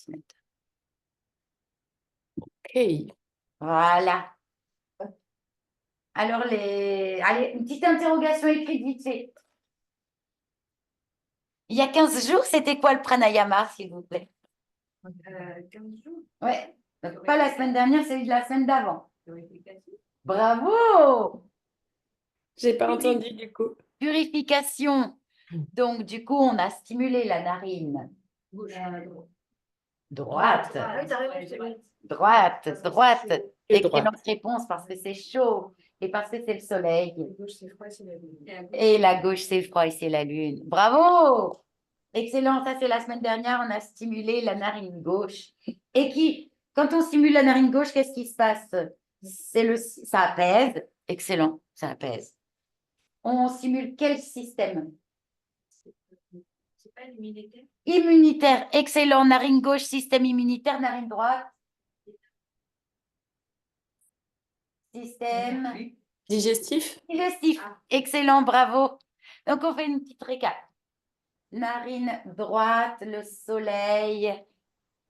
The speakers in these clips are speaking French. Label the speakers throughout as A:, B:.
A: l'ordinateur.
B: Ok.
A: Voilà. Alors, allez, une petite interrogation écrite vite fait. Il y a 15 jours, c'était quoi le pranayama, s'il vous plaît?
C: 15 jours.
A: Ouais. Donc, pas la semaine dernière, celui de la semaine d'avant. Bravo!
B: J'ai pas entendu du coup.
A: Purification. Donc, du coup, on a stimulé la narine
C: Gauche.
A: droite.
C: Ah oui, t'as raison, c'est vrai.
A: Droite, droite.
B: Et droite.
A: Excellente réponse parce que c'est chaud et parce que c'est le soleil.
C: La gauche, c'est froid, c'est la lune.
A: Et la gauche, c'est froid et c'est la lune. Bravo! Excellent, ça c'est la semaine dernière, on a stimulé la narine gauche. Et quand on stimule la narine gauche, qu'est-ce qui se passe? Ça apaise. Excellent, ça apaise. On stimule quel système?
C: C'est pas l'immunitaire?
A: Immunitaire, excellent. Narine gauche, système immunitaire. Narine droite. Système
B: Digestif?
A: digestif. Excellent, bravo. Donc, on fait une petite récap. Narine droite, le soleil.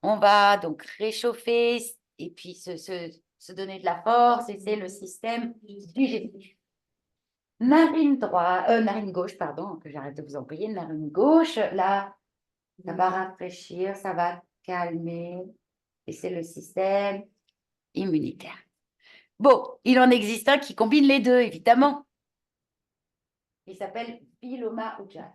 A: On va donc réchauffer et puis se donner de la force. Et c'est le système digestif. Narine gauche, pardon, que j'arrête de vous envoyer. Narine gauche, là, ça va rafraîchir, ça va calmer. Et c'est le système immunitaire. Bon, il en existe un qui combine les deux, évidemment. Il s'appelle Viloma Ujjayi.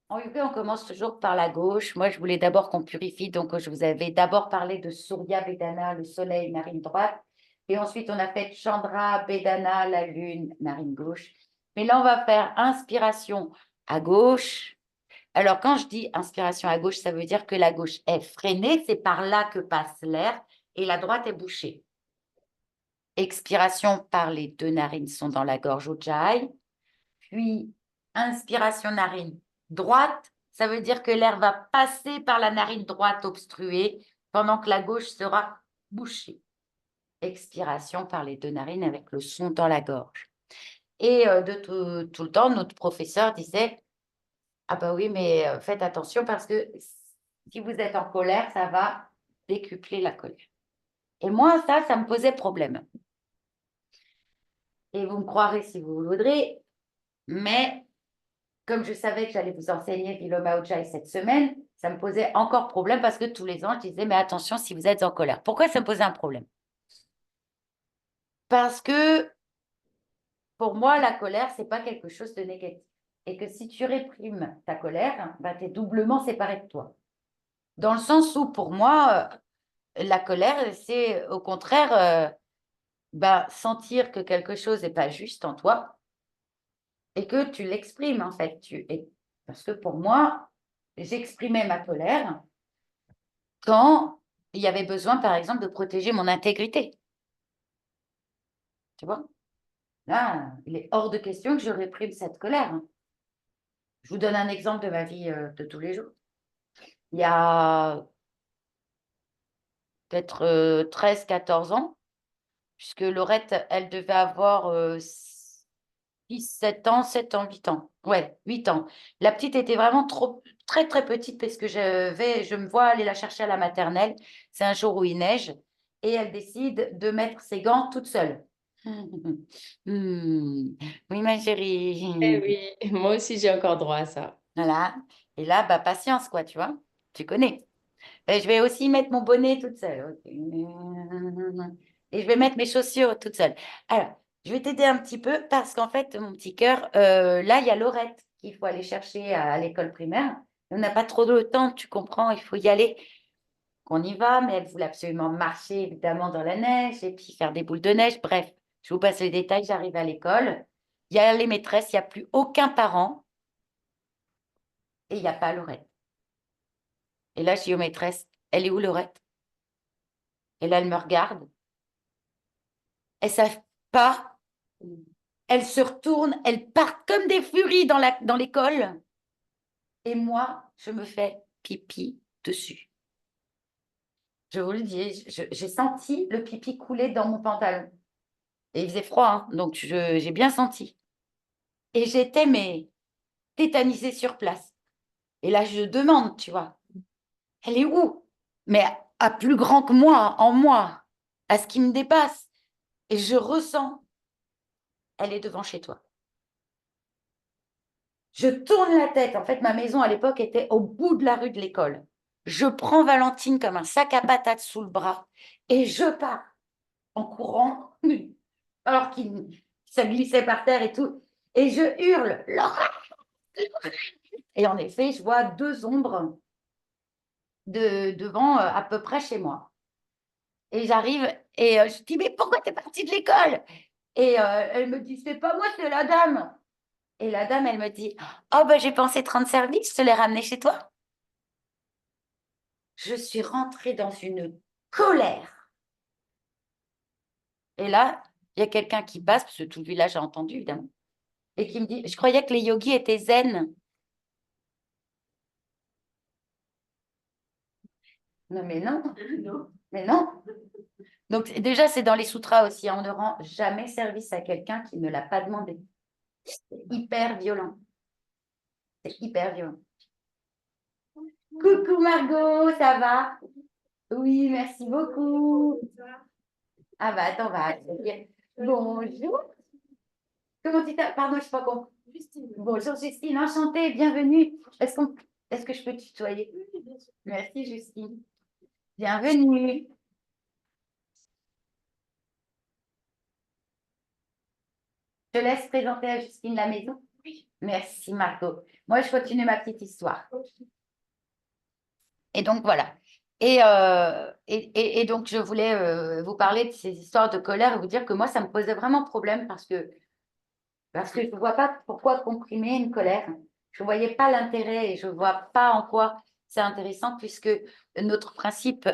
A: En UK, on commence toujours par la gauche. Moi, je voulais d'abord qu'on purifie. Donc, je vous avais d'abord parlé de Surya Vedana, le soleil, narine droite. Et ensuite, on a fait Chandra Vedana, la lune, narine gauche. Mais là, on va faire inspiration à gauche. Alors, quand je dis inspiration à gauche, ça veut dire que la gauche est freinée. C'est par là que passe l'air. Et la droite est bouchée. Expiration par les deux narines sont dans la gorge Ujjayi. Puis, inspiration narine droite, ça veut dire que l'air va passer par la narine droite obstruée pendant que la gauche sera bouchée. Expiration par les deux narines avec le son dans la gorge. Et de tout le temps, notre professeur disait, ah bah oui, mais faites attention parce que si vous êtes en colère, ça va décupler la colère. Et moi, ça me posait problème. Et vous me croirez si vous le voudrez, mais comme je savais que j'allais vous enseigner Viloma Ujjayi cette semaine, ça me posait encore problème parce que tous les ans, je disais, mais attention si vous êtes en colère. Pourquoi ça me posait un problème? Parce que pour moi, la colère, c'est pas quelque chose de négatif. Et que si tu réprimes ta colère, bah, tu es doublement séparé de toi. Dans le sens où, pour moi, la colère, c'est au contraire bah, sentir que quelque chose n'est pas juste en toi et que tu l'exprimes en fait. Parce que pour moi, j'exprimais ma colère quand il y avait besoin, par exemple, de protéger mon intégrité. Tu vois? Là, il est hors de question que je réprime cette colère. Je vous donne un exemple de ma vie de tous les jours. Il y a peut-être 13-14 ans, puisque Laurette, elle devait avoir 7 ans, 7 ans, 8 ans. Ouais, 8 ans. La petite était vraiment très, très petite parce que je me vois aller la chercher à la maternelle. C'est un jour où il neige et elle décide de mettre ses gants toute seule. Oui, ma chérie.
B: Eh oui, moi aussi j'ai encore droit à ça.
A: Voilà. Et là, bah, patience, quoi, tu vois. Tu connais. Je vais aussi mettre mon bonnet toute seule. Ok. Et je vais mettre mes chaussures toute seule. Alors, je vais t'aider un petit peu parce qu'en fait, mon petit cœur, là, il y a Laurette qu'il faut aller chercher à l'école primaire. On n'a pas trop de temps, tu comprends, il faut y aller. On y va, mais elle voulait absolument marcher, évidemment, dans la neige et puis faire des boules de neige. Bref, je vous passe les détails, j'arrive à l'école. Il y a les maîtresses, il n'y a plus aucun parent et il n'y a pas Laurette. Et là, je dis aux maîtresses, elle est où Laurette? Et là, elle me regarde. Elles ne savent pas. Elles se retournent, elles partent comme des furies dans l'école. Et moi, je me fais pipi dessus. Je vous le dis, j'ai senti le pipi couler dans mon pantalon. Et il faisait froid, hein, donc j'ai bien senti. Et j'étais, mais tétanisée sur place. Et là, je demande, tu vois, elle est où? mais à plus grand que moi, en moi, à ce qui me dépasse. Et je ressens, elle est devant chez toi. Je tourne la tête. En fait, ma maison à l'époque était au bout de la rue de l'école. Je prends Valentine comme un sac à patates sous le bras et je pars en courant, alors qu'il ça glissait par terre et tout. Et je hurle, Laura. Et en effet, je vois deux ombres devant à peu près chez moi. Et j'arrive et je dis, mais pourquoi tu es partie de l'école? Et elle me dit, c'est pas moi, c'est la dame. Et la dame, elle me dit, oh ben j'ai pensé te rendre service, je te l'ai ramené chez toi. Je suis rentrée dans une colère. Et là, il y a quelqu'un qui passe, parce que tout le village a entendu, évidemment, et qui me dit, je croyais que les yogis étaient zen. Non, mais non,
C: Non.
A: mais non. Donc déjà, c'est dans les sutras aussi, on ne rend jamais service à quelqu'un qui ne l'a pas demandé. C'est hyper violent. C'est hyper violent. Coucou Margot, ça va? Oui, merci beaucoup. Ah bah attends, on va accueillir. Bonjour. Comment tu t'appelles? Pardon, je ne sais pas comment.
C: Justine.
A: Bonjour Justine, enchantée, bienvenue. Est-ce que je peux te tutoyer?
C: Oui, bien sûr.
A: Merci Justine. Bienvenue. Je te laisse présenter à Justine la maison.
C: Oui.
A: Merci Margot. Moi, je continue ma petite histoire.
C: Ok.
A: Et donc voilà. Et donc je voulais vous parler de ces histoires de colère et vous dire que moi, ça me posait vraiment problème parce que je ne vois pas pourquoi comprimer une colère. Je ne voyais pas l'intérêt et je ne vois pas en quoi c'est intéressant puisque notre principe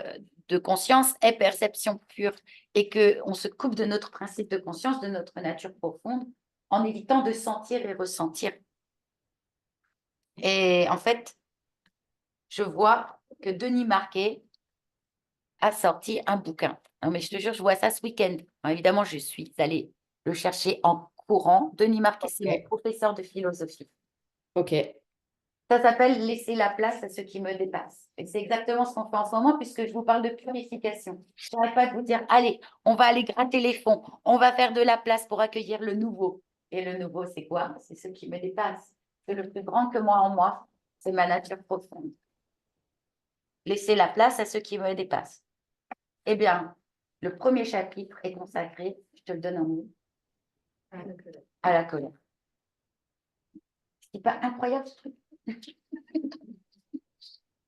A: de conscience est perception pure et qu'on se coupe de notre principe de conscience, de notre nature profonde, en évitant de sentir et ressentir. Et en fait, je vois que Denis Marquet a sorti un bouquin. Non, mais je te jure, je vois ça ce week-end. Alors, évidemment, je suis allée le chercher en courant. Denis Marquet, c'est mon
B: Ok.
A: professeur de philosophie.
B: Ok.
A: Ça s'appelle laisser la place à ce qui me dépasse. Et c'est exactement ce qu'on fait en ce moment, puisque je vous parle de purification. Je n'arrête pas de vous dire, allez, on va aller gratter les fonds, on va faire de la place pour accueillir le nouveau. Et le nouveau, c'est quoi? C'est ce qui me dépasse. C'est le plus grand que moi en moi. C'est ma nature profonde. Laisser la place à ce qui me dépasse. Eh bien, le premier chapitre est consacré, je te le donne en mot, à la colère. C'est pas incroyable ce truc?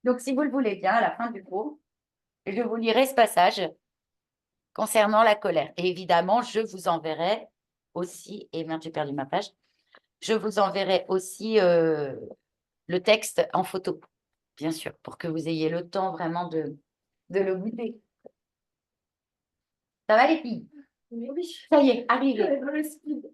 A: Donc, si vous le voulez bien, à la fin du cours, je vous lirai ce passage concernant la colère. Et évidemment, je vous enverrai aussi, et merde, j'ai perdu ma page, je vous enverrai aussi le texte en photo, bien sûr, pour que vous ayez le temps vraiment de le goûter. Ça va les filles?
C: Oui.
A: Ça y est, arrivé.
C: Dans le speed.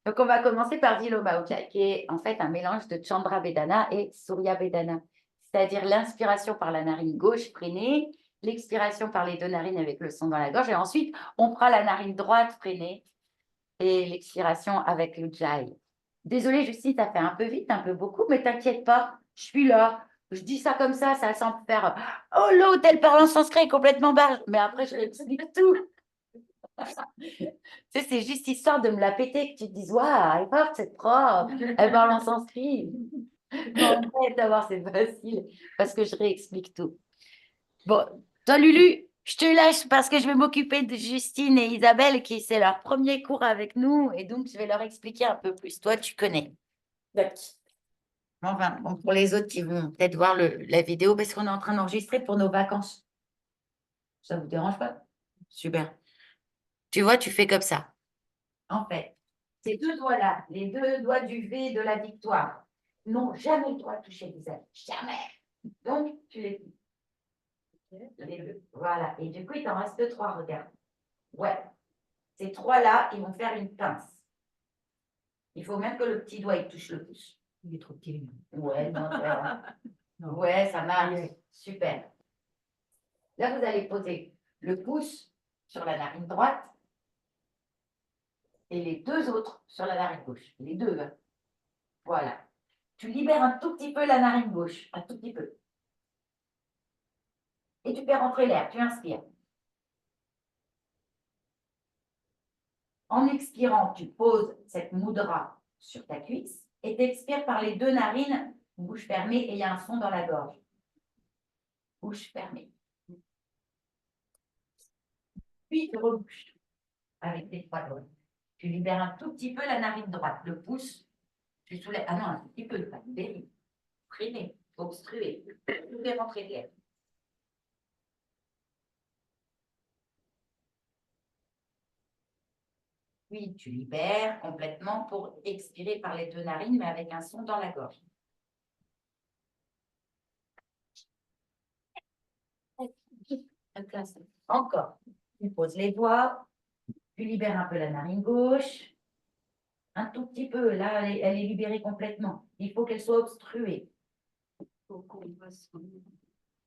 A: Donc, on va commencer par Vilomaoka, qui est en fait un mélange de Chandra Vedana et Surya Vedana, c'est-à-dire l'inspiration par la narine gauche freinée, l'expiration par les deux narines avec le son dans la gorge, et ensuite, on fera la narine droite freinée et l'expiration avec le Jai. Désolée, Justine, ça fait un peu vite, un peu beaucoup, mais t'inquiète pas, je suis là. Je dis ça comme ça semble faire oh l'autre, elle parle en sanskrit complètement barge, mais après, je réexplique tout. Tu sais, c'est juste histoire de me la péter, que tu te dises, waouh, elle parle cette prof, elle parle en sanskrit. Non, en fait, d'abord, c'est facile parce que je réexplique tout. Bon, toi, Lulu, je te lâche parce que je vais m'occuper de Justine et Isabelle qui c'est leur premier cours avec nous et donc je vais leur expliquer un peu plus. Toi, tu connais.
B: D'accord.
A: Enfin, bon, pour les autres qui vont peut-être voir la vidéo parce qu'on est en train d'enregistrer pour nos vacances. Ça vous dérange pas? Super. Tu vois, tu fais comme ça. En fait, ces deux doigts-là, les deux doigts du V de la victoire, n'ont jamais le droit de toucher les ailes. Jamais. Donc, tu les les deux. Voilà. Et du coup, il t'en reste trois, regarde. Ouais. Ces trois-là, ils vont faire une pince. Il faut même que le petit doigt, il touche le pouce.
D: Il est trop petit. Lui.
A: Ouais, non,
D: Non.
A: ouais, ça marche. Super. Là, vous allez poser le pouce sur la narine droite et les deux autres sur la narine gauche. Les deux. Hein. Voilà. Tu libères un tout petit peu la narine gauche. Un tout petit peu. Et tu fais rentrer l'air, tu inspires. En expirant, tu poses cette mudra sur ta cuisse et tu expires par les deux narines, bouche fermée, et il y a un son dans la gorge. Bouche fermée. Puis tu rebouches avec tes trois doigts. Tu libères un tout petit peu la narine droite, le pouce. Tu soulèves. Ah non, un tout petit peu, pas libérer. Freiner, obstruer. Tu fais rentrer l'air. Puis tu libères complètement pour expirer par les deux narines, mais avec un son dans la gorge. Encore. Tu poses les doigts, tu libères un peu la narine gauche. Un tout petit peu, là, elle est libérée complètement. Il faut qu'elle soit obstruée.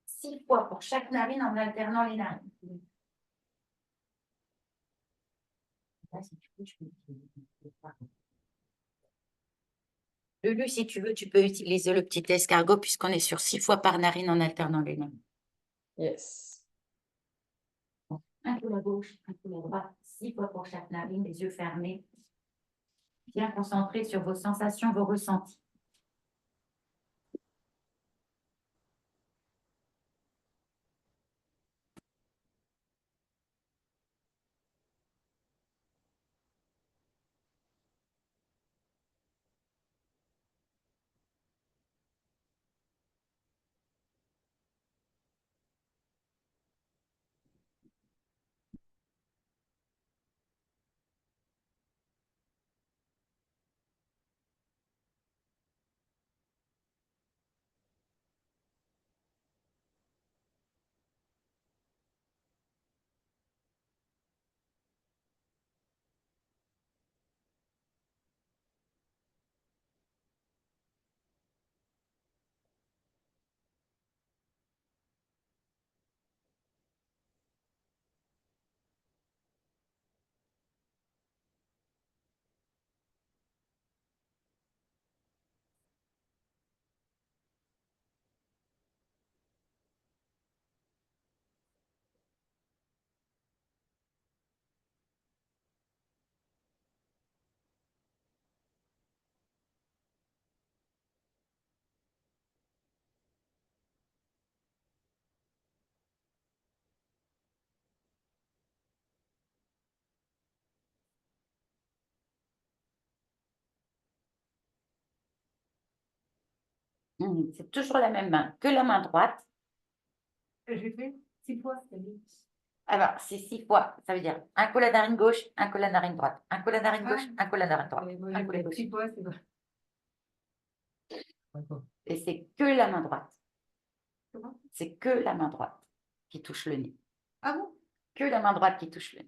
A: 6 fois pour chaque narine en alternant les narines. Là, si tu veux, je peux utiliser. Lulu, si tu veux, tu peux utiliser le petit escargot puisqu'on est sur 6 fois par narine en alternant les narines.
B: Yes.
A: Un peu la gauche, un peu la droite, 6 fois pour chaque narine, les yeux fermés. Bien concentré sur vos sensations, vos ressentis. C'est toujours la même main que la main droite.
C: Que j'ai fait 6 fois, c'est dit.
A: Alors, c'est 6 fois. Ça veut dire un coup la narine gauche, un coup la narine droite. Un coup la narine gauche, un coup la narine droite. Un coup la gauche.
C: 6 fois, c'est bon.
A: Et c'est que la main droite.
C: Comment?
A: C'est que la main droite qui touche le nez.
C: Ah bon?
A: Que la main droite qui touche le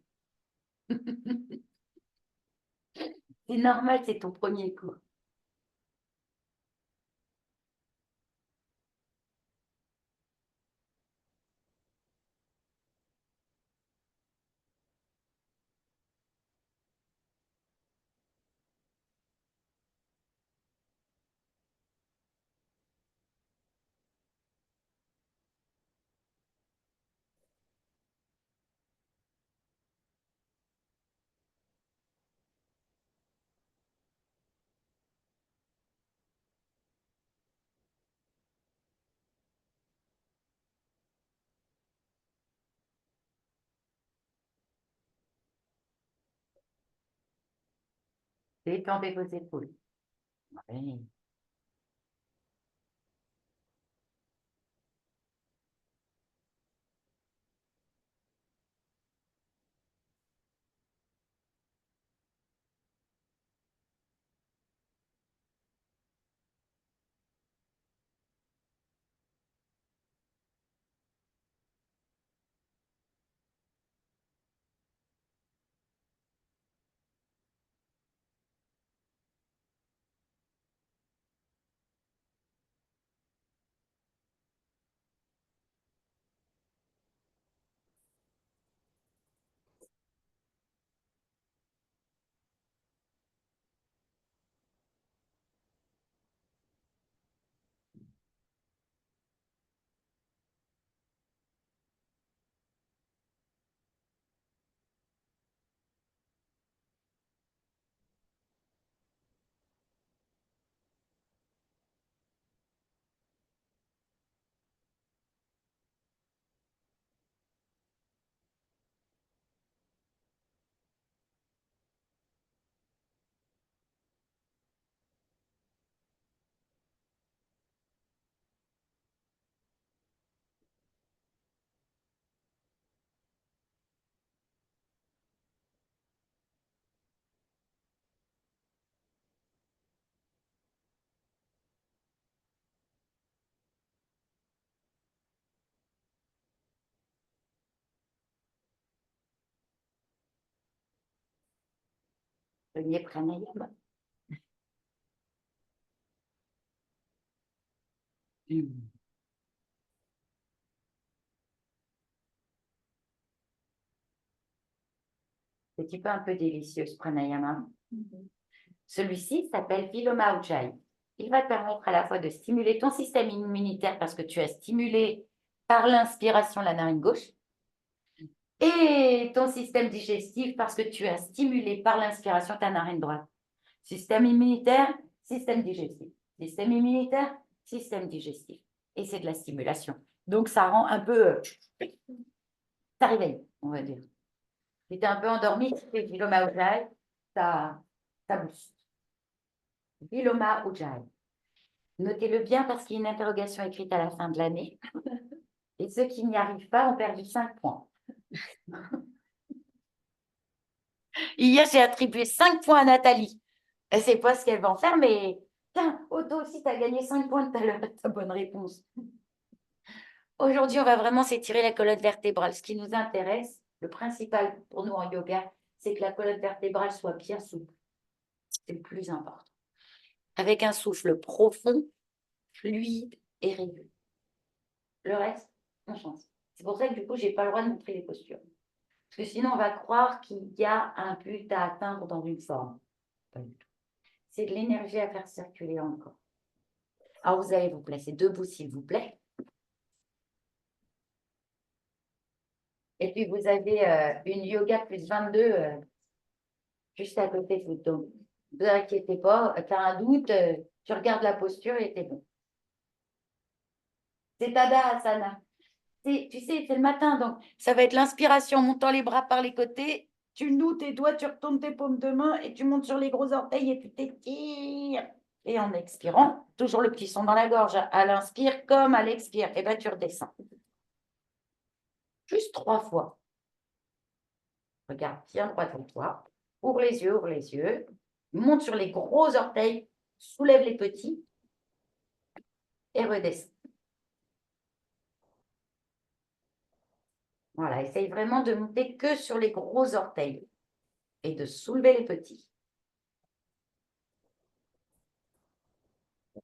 A: nez. C'est normal, c'est ton premier coup. Détendez vos épaules. Oui. Premier pranayama. C'est un petit peu un peu délicieux ce pranayama. Celui-ci s'appelle Viloma Ujjayi. Il va te permettre à la fois de stimuler ton système immunitaire parce que tu as stimulé par l'inspiration la narine gauche et ton système digestif parce que tu as stimulé par l'inspiration ta narine droite. Système immunitaire, système digestif. Système immunitaire, système digestif. Et c'est de la stimulation. Donc, ça rend un peu... ça réveille, on va dire. Si tu es un peu endormi, tu fais Viloma Ujjayi, ça booste. Viloma Ujjayi. Notez-le bien parce qu'il y a une interrogation écrite à la fin de l'année. Et ceux qui n'y arrivent pas ont perdu 5 points. Hier, j'ai attribué 5 points à Nathalie. Elle ne sait pas ce qu'elle va en faire, mais tiens, Otto aussi, tu as gagné 5 points tout à l'heure, ta bonne réponse. Aujourd'hui, on va vraiment s'étirer la colonne vertébrale. Ce qui nous intéresse, le principal pour nous en yoga, c'est que la colonne vertébrale soit bien souple. C'est le plus important. Avec un souffle profond, fluide et régulier. Le reste, on change. C'est pour ça que du coup, je n'ai pas le droit de montrer les postures. Parce que sinon, on va croire qu'il y a un but à atteindre dans une forme. Pas du tout. C'est de l'énergie à faire circuler encore. Alors, vous allez vous placer debout, s'il vous plaît. Et puis, vous avez une yoga plus 22 juste à côté de vous. Donc, ne vous inquiétez pas. Tu as un doute, tu regardes la posture et t'es bon. C'est Tadasana. Tu sais, c'est le matin, donc ça va être l'inspiration, montant les bras par les côtés. Tu noues tes doigts, tu retournes tes paumes de main et tu montes sur les gros orteils et tu t'étires. Et en expirant, toujours le petit son dans la gorge, à l'inspire comme à l'expire, et bien tu redescends. Juste 3 fois. Regarde bien droit devant toi. Ouvre les yeux, ouvre les yeux. Monte sur les gros orteils, soulève les petits et redescends. Voilà, essaye vraiment de monter que sur les gros orteils et de soulever les petits.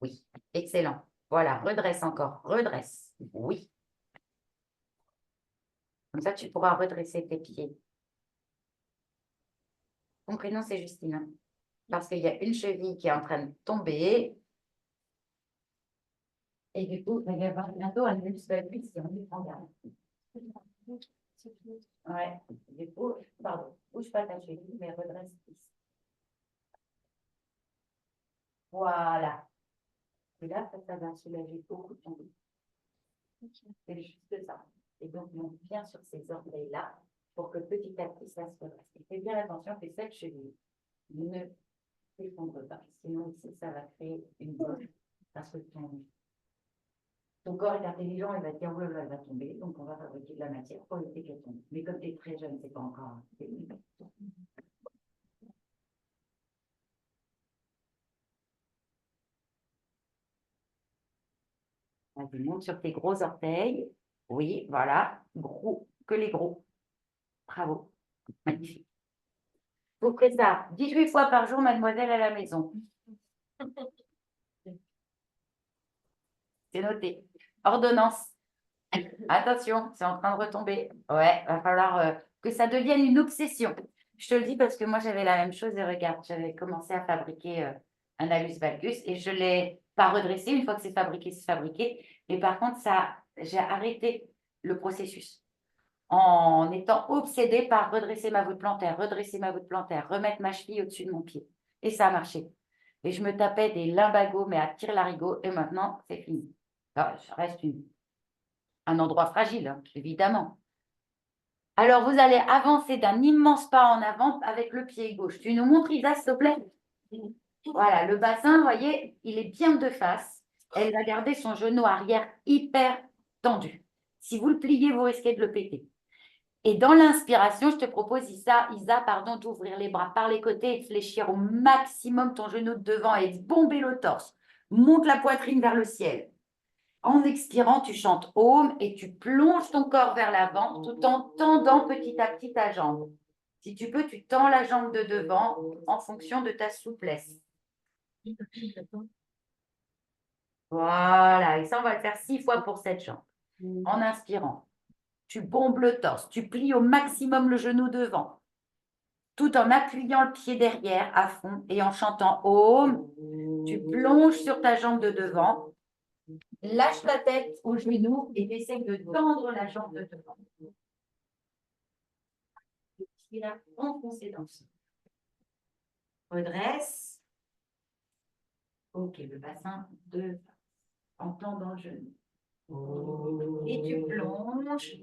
A: Oui, excellent. Voilà, redresse encore, redresse. Oui. Comme ça, tu pourras redresser tes pieds. Ton prénom, c'est Justine. Hein, parce qu'il y a une cheville qui est en train de tomber. Et du coup, il va y avoir bientôt un muscle si on est en garde. Ouais, du coup, pardon, bouge pas ta cheville, mais redresse ici. Voilà. Et là, ça va soulager beaucoup ton dos. C'est juste ça. Et donc, monte bien sur ces orteils-là pour que petit à petit, ça se redresse. Et fais bien attention que cette cheville ne s'effondre pas. Sinon, ici, ça va créer une bosse parce que ton corps est intelligent, il va dire, oh là là, elle va tomber. Donc, on va fabriquer de la matière pour éviter qu'elle tombe. Mais comme tu es très jeune, c'est pas encore. Vas-y, monte sur tes gros orteils. Oui, voilà. Gros, que les gros. Bravo. Magnifique. Vous ferez ça 18 fois par jour, mademoiselle, à la maison. C'est noté. Ordonnance. Attention, c'est en train de retomber. Ouais, va falloir que ça devienne une obsession. Je te le dis parce que moi, j'avais la même chose et regarde, j'avais commencé à fabriquer un hallux valgus et je ne l'ai pas redressé. Une fois que c'est fabriqué, c'est fabriqué. Mais par contre, j'ai arrêté le processus en étant obsédée par redresser ma voûte plantaire, remettre ma cheville au-dessus de mon pied. Et ça a marché. Et je me tapais des lumbagos, mais à tire-larigot, et maintenant, c'est fini. Alors, ça reste un endroit fragile, hein, évidemment. Alors, vous allez avancer d'un immense pas en avant avec le pied gauche. Tu nous montres, Isa, s'il te plaît? Voilà, le bassin, vous voyez, il est bien de face. Elle va garder son genou arrière hyper tendu. Si vous le pliez, vous risquez de le péter. Et dans l'inspiration, je te propose, Isa, d'ouvrir les bras par les côtés et de fléchir au maximum ton genou de devant et de bomber le torse. Monte la poitrine vers le ciel. En expirant, tu chantes Om et tu plonges ton corps vers l'avant tout en tendant petit à petit ta jambe. Si tu peux, tu tends la jambe de devant en fonction de ta souplesse. Voilà, et ça, on va le faire 6 fois pour cette jambe. En inspirant, tu bombes le torse, tu plies au maximum le genou devant, tout en appuyant le pied derrière à fond et en chantant Om. Tu plonges sur ta jambe de devant, lâche la tête au genou et essaye de tendre la jambe de devant. Il a enfoncé dans le sol. Redresse. Ok, le bassin de en tendant le genou. Et tu plonges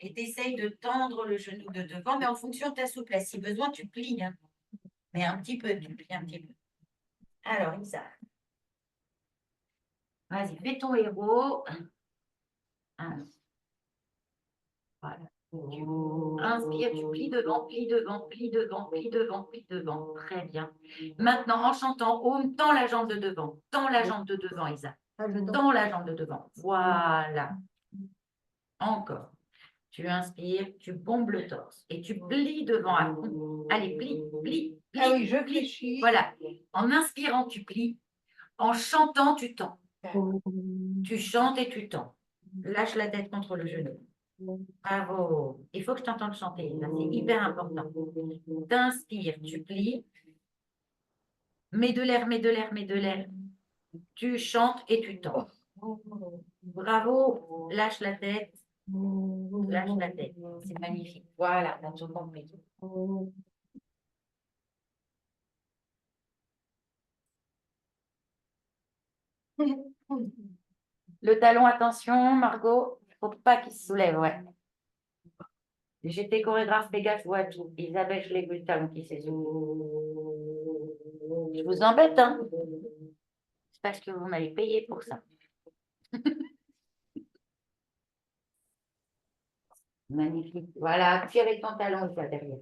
A: et tu essayes de tendre le genou de devant, mais en fonction de ta souplesse. Si besoin, tu plies. Hein. Mais un petit peu, tu plies un petit peu. Alors, Isa. Vas-y, fais ton héros. Alors, voilà. Tu inspires, tu plies devant, plie devant, plie devant, plie devant, plie devant. Très bien. Maintenant, en chantant Om, tends la jambe de devant. Tends la jambe de devant, Isa. Tends la jambe de devant. Voilà. Encore. Tu inspires, tu bombes le torse et tu plies devant à fond. Allez, plie, plie, plie.
C: Ah oui, je
A: plie.
C: fléchis.
A: Voilà. En inspirant, tu plies. En chantant, tu tends. Tu chantes et tu tends. Lâche la tête contre le genou. Bravo. Il faut que je t'entende chanter. Là, c'est hyper important. T'inspires, tu plies. Mets de l'air, mets de l'air, mets de l'air. Tu chantes et tu tends. Bravo. Lâche la tête. Lâche la tête. C'est magnifique. Voilà, on a tout compris. Le talon, attention, Margot. Il ne faut pas qu'il se soulève, ouais. J'étais chorégraphe, les gars, je vois tout. Isabelle, je l'ai vu le talon qui s'est soulevé. Je vous embête, hein? C'est parce que vous m'avez payé pour ça. Magnifique. Voilà, puis avec ton talon, il derrière.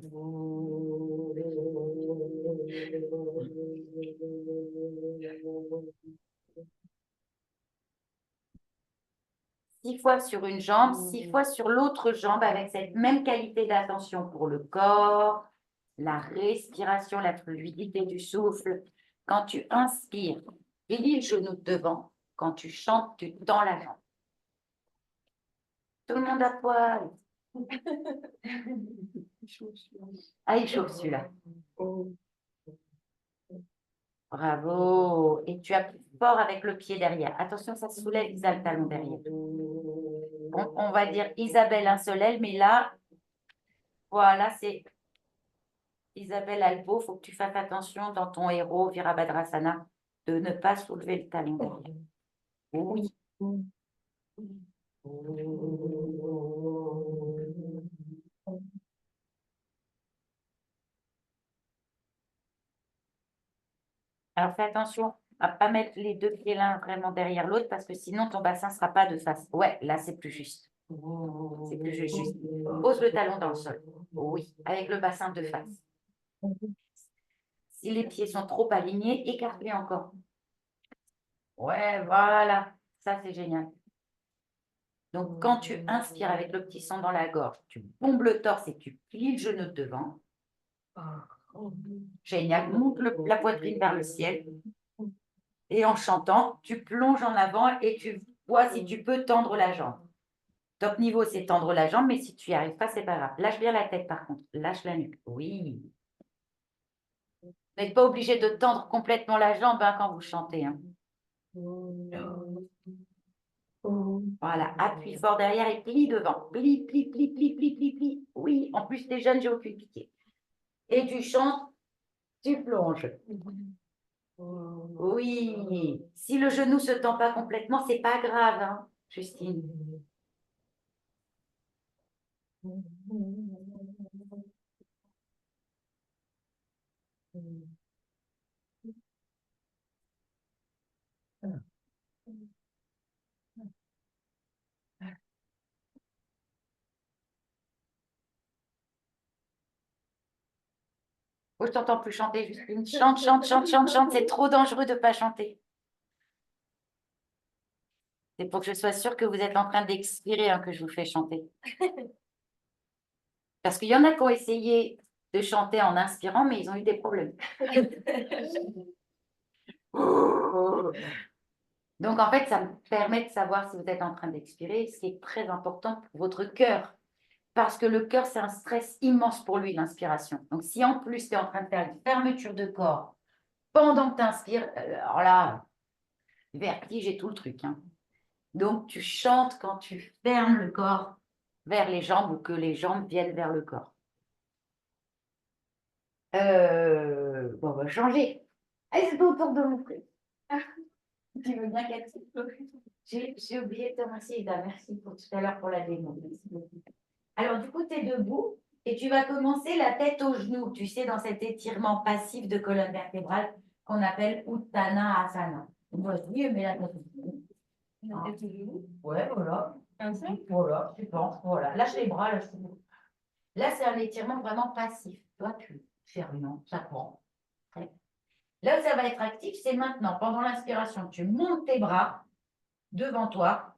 A: 6 fois sur une jambe, 6 fois sur l'autre jambe avec cette même qualité d'attention pour le corps, la respiration, la fluidité du souffle. Quand tu inspires, plie le genou de devant. Quand tu chantes, tu tends la jambe. Tout le monde à poil. Ah, il chauffe celui-là. Bravo. Et tu appuies fort avec le pied derrière. Attention, ça se soulève, Isa, le talon derrière. On va dire Isabelle un seul aile, mais là, voilà, c'est Isabelle Albo. Il faut que tu fasses attention dans ton héros, Virabhadrasana, de ne pas soulever le talon derrière. Oui. Alors fais attention à ne pas mettre les deux pieds l'un vraiment derrière l'autre parce que sinon ton bassin ne sera pas de face. Ouais, là c'est plus juste. C'est plus juste. Pose le talon dans le sol. Oui, avec le bassin de face. Si les pieds sont trop alignés, écarte-les encore. Ouais, voilà. Ça, c'est génial. Donc, quand tu inspires avec le petit son dans la gorge, tu bombes le torse et tu plies le genou de devant. Génial. Monte la poitrine vers le ciel. Et en chantant, tu plonges en avant et tu vois si tu peux tendre la jambe. Top niveau, c'est tendre la jambe, mais si tu n'y arrives pas, c'est pas grave. Lâche bien la tête, par contre. Lâche la nuque. Oui. Vous n'êtes pas obligé de tendre complètement la jambe hein, quand vous chantez. Hein. Voilà, appuie fort derrière et plie devant. Plie, plie, plie, plie, plie, plie, plie. Oui, en plus, t'es jeune, j'ai aucune pitié. Et tu chantes, tu plonges. Oui. Si le genou ne se tend pas complètement, c'est pas grave, hein, Justine. Oh, je t'entends plus chanter, Justine. Chante, chante, chante, chante, chante. C'est trop dangereux de ne pas chanter. C'est pour que je sois sûre que vous êtes en train d'expirer hein, que je vous fais chanter. Parce qu'il y en a qui ont essayé de chanter en inspirant, mais ils ont eu des problèmes. Donc, en fait, ça me permet de savoir si vous êtes en train d'expirer, ce qui est très important pour votre cœur. Parce que le cœur, c'est un stress immense pour lui, l'inspiration. Donc, si en plus, tu es en train de faire une fermeture de corps pendant que tu inspires, alors là, vertige et tout le truc, hein. Donc, tu chantes quand tu fermes le corps vers les jambes ou que les jambes viennent vers le corps. Bon, on va changer. Allez, c'est autour de mon truc. Tu veux bien, Cathy? J'ai oublié de te remercier, Ida. Merci pour tout à l'heure pour la démo. Merci beaucoup. Alors, du coup, tu es debout et tu vas commencer la tête aux genoux, tu sais, dans cet étirement passif de colonne vertébrale qu'on appelle Uttanasana. Vas-y, mets la tête aux genoux.
C: La tête aux genoux.
A: Ouais, voilà.
C: Comme ça.
A: Voilà, tu penses, voilà. Lâche les bras, lâche les bras. Là, c'est un étirement vraiment passif. Toi, tu fais rien, ça prend. Là où ça va être actif, c'est maintenant. Pendant l'inspiration, tu montes tes bras devant toi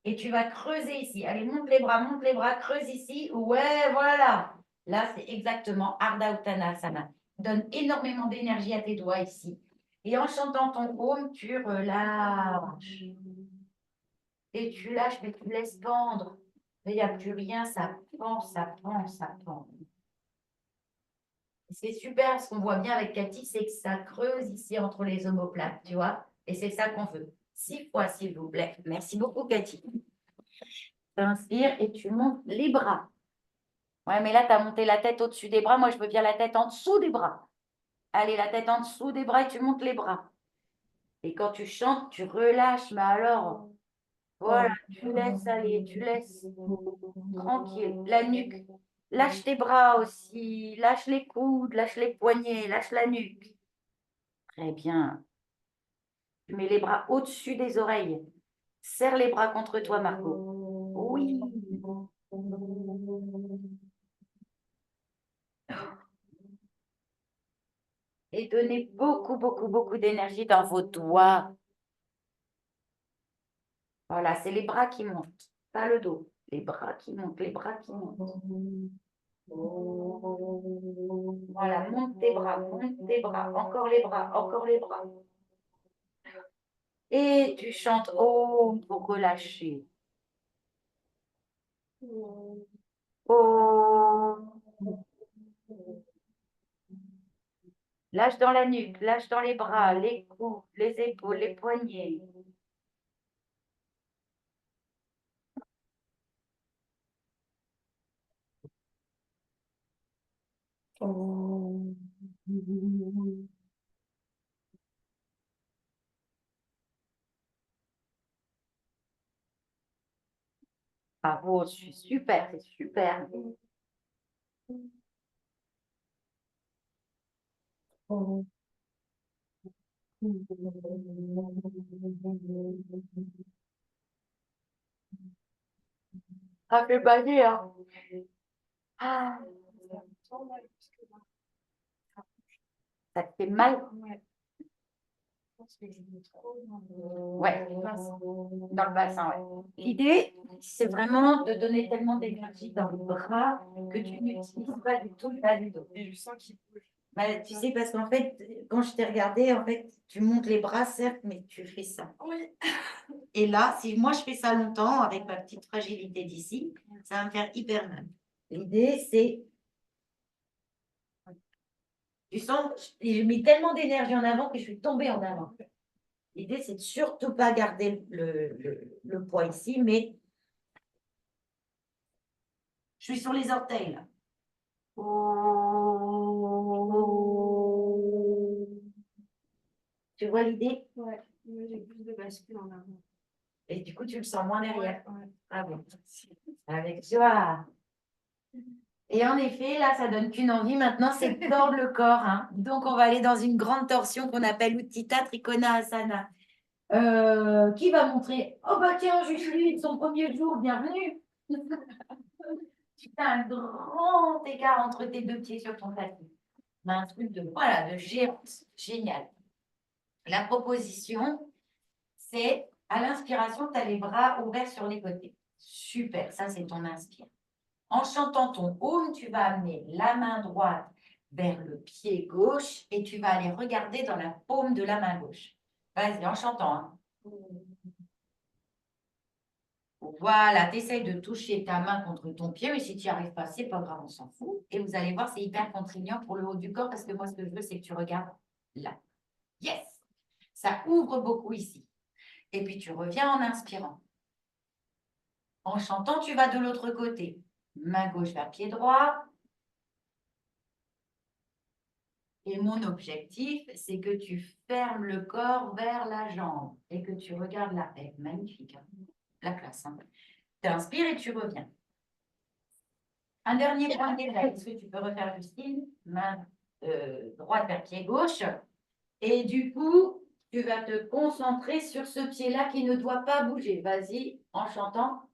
A: et tu vas creuser ici. Allez, monte les bras, creuse ici. Ouais, voilà. Là, c'est exactement Ardha Uttanasana. Donne énormément d'énergie à tes doigts ici. Et en chantant ton Om, tu relâches. Et tu lâches, mais tu laisses pendre. Il n'y a plus rien, ça pend, ça pend, ça pend. Ce qui est super, ce qu'on voit bien avec Cathy, c'est que ça creuse ici entre les omoplates, tu vois. Et c'est ça qu'on veut. 6 fois, s'il vous plaît. Merci beaucoup, Cathy. Tu inspires et tu montes les bras. Ouais, mais là, tu as monté la tête au-dessus des bras. Moi, je veux bien la tête en dessous des bras. Allez, la tête en dessous des bras et tu montes les bras. Et quand tu chantes, tu relâches. Mais alors, voilà, tu laisses aller, tu laisses tranquille. La nuque. Lâche tes bras aussi. Lâche les coudes, lâche les poignets, lâche la nuque. Très bien. Tu mets les bras au-dessus des oreilles. Serre les bras contre toi, Margot. Oui. Et donnez beaucoup, beaucoup, beaucoup d'énergie dans vos doigts. Voilà, c'est les bras qui montent, pas le dos. Les bras qui montent, les bras qui montent. Voilà, monte tes bras, monte tes bras. Encore les bras, encore les bras. Et tu chantes Om pour relâcher. Om. Lâche dans la nuque, lâche dans les bras, les coudes, les épaules, les poignets. Bravo, je suis super, c'est super. Ça fait bailler, hein. Ah, ça te fait mal? Ouais, dans le bassin, ouais. L'idée, c'est vraiment de donner tellement d'énergie dans le bras que tu n'utilises pas du tout le bas du dos.
C: Et je sens qu'il bouge.
A: Bah, tu sais, parce qu'en fait, quand je t'ai regardé, en fait, tu montes les bras, certes, mais tu fais ça.
C: Oui.
A: Et là, si moi je fais ça longtemps, avec ma petite fragilité d'ici, ça va me faire hyper mal. L'idée, c'est. Tu sens, je mets tellement d'énergie en avant que je suis tombée en avant. L'idée, c'est de surtout pas garder le poids ici, mais je suis sur les orteils, là. Tu vois l'idée?
C: Ouais. Moi, j'ai plus de bascule en avant.
A: Et du coup, tu le sens moins derrière.
C: Ouais.
A: Ah bon. Avec joie. Et en effet, là, ça donne qu'une envie maintenant, c'est de tordre le corps, hein. Donc, on va aller dans une grande torsion qu'on appelle Utthita Trikonasana. Qui va montrer? Oh, bah tiens, juste lui, de son premier jour, bienvenue. Tu as un grand écart entre tes deux pieds sur ton tapis. Un truc de, voilà, de géante. Génial. La proposition, c'est à l'inspiration, tu as les bras ouverts sur les côtés. Super, ça, c'est ton inspire. En chantant ton home, tu vas amener la main droite vers le pied gauche et tu vas aller regarder dans la paume de la main gauche. Vas-y, en chantant. Hein. Voilà, tu essayes de toucher ta main contre ton pied, mais si tu n'y arrives pas, c'est pas grave, on s'en fout. Et vous allez voir, c'est hyper contraignant pour le haut du corps parce que moi, ce que je veux, c'est que tu regardes là. Yes! Ça ouvre beaucoup ici. Et puis, tu reviens en inspirant. En chantant, tu vas de l'autre côté. Main gauche vers pied droit. Et mon objectif, c'est que tu fermes le corps vers la jambe et que tu regardes la tête. Magnifique, hein, la classe. Hein. Tu inspires et tu reviens. Un dernier point d'éveil. Est-ce que tu peux refaire, Justine? Main droite vers pied gauche. Et du coup, tu vas te concentrer sur ce pied-là qui ne doit pas bouger. Vas-y, en chantant.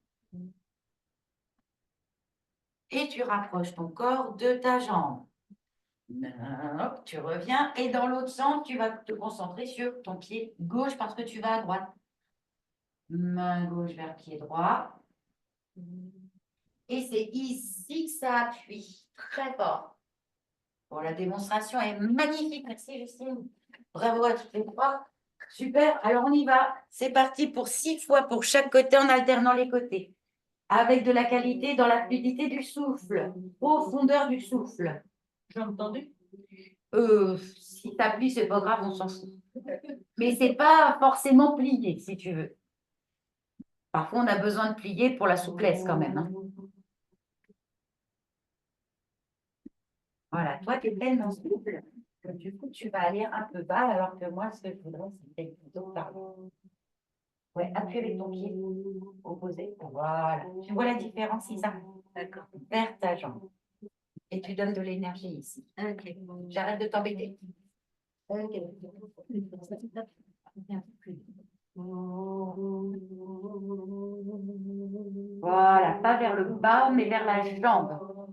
A: Et tu rapproches ton corps de ta jambe. Hop, tu reviens. Et dans l'autre sens, tu vas te concentrer sur ton pied gauche parce que tu vas à droite. Main gauche vers pied droit. Et c'est ici que ça appuie très fort. Bon, la démonstration est magnifique. Merci, Justine. Bravo à toutes les trois. Super. Alors, on y va. C'est parti pour 6 fois pour chaque côté en alternant les côtés. Avec de la qualité dans la fluidité du souffle. Profondeur du souffle. J'ai entendu? Si tu appuies, c'est pas grave, on s'en fout. Mais c'est pas forcément plié, si tu veux. Parfois, on a besoin de plier pour la souplesse quand même. Hein. Voilà, toi, tu es tellement souple que du coup, tu vas aller un peu bas, alors que moi, ce que je voudrais, c'est plutôt par là. Ouais, appuie avec ton pied opposé. Voilà. Tu vois la différence, Isa? D'accord. Vers ta jambe. Et tu donnes de l'énergie ici. Ok. J'arrête de t'embêter. Ok. Voilà, pas vers le bas, mais vers la jambe.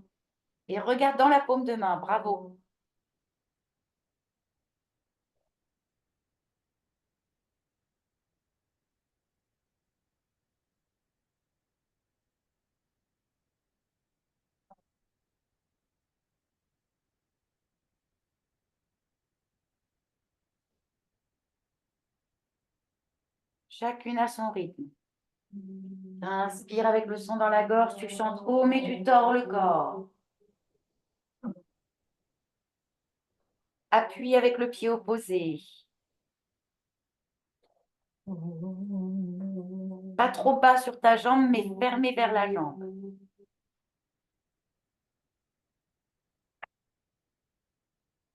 A: Et regarde dans la paume de main. Bravo. Chacune à son rythme. Inspire avec le son dans la gorge, tu chantes haut, mais tu tords le corps. Appuie avec le pied opposé. Pas trop bas sur ta jambe, mais fermé vers la jambe.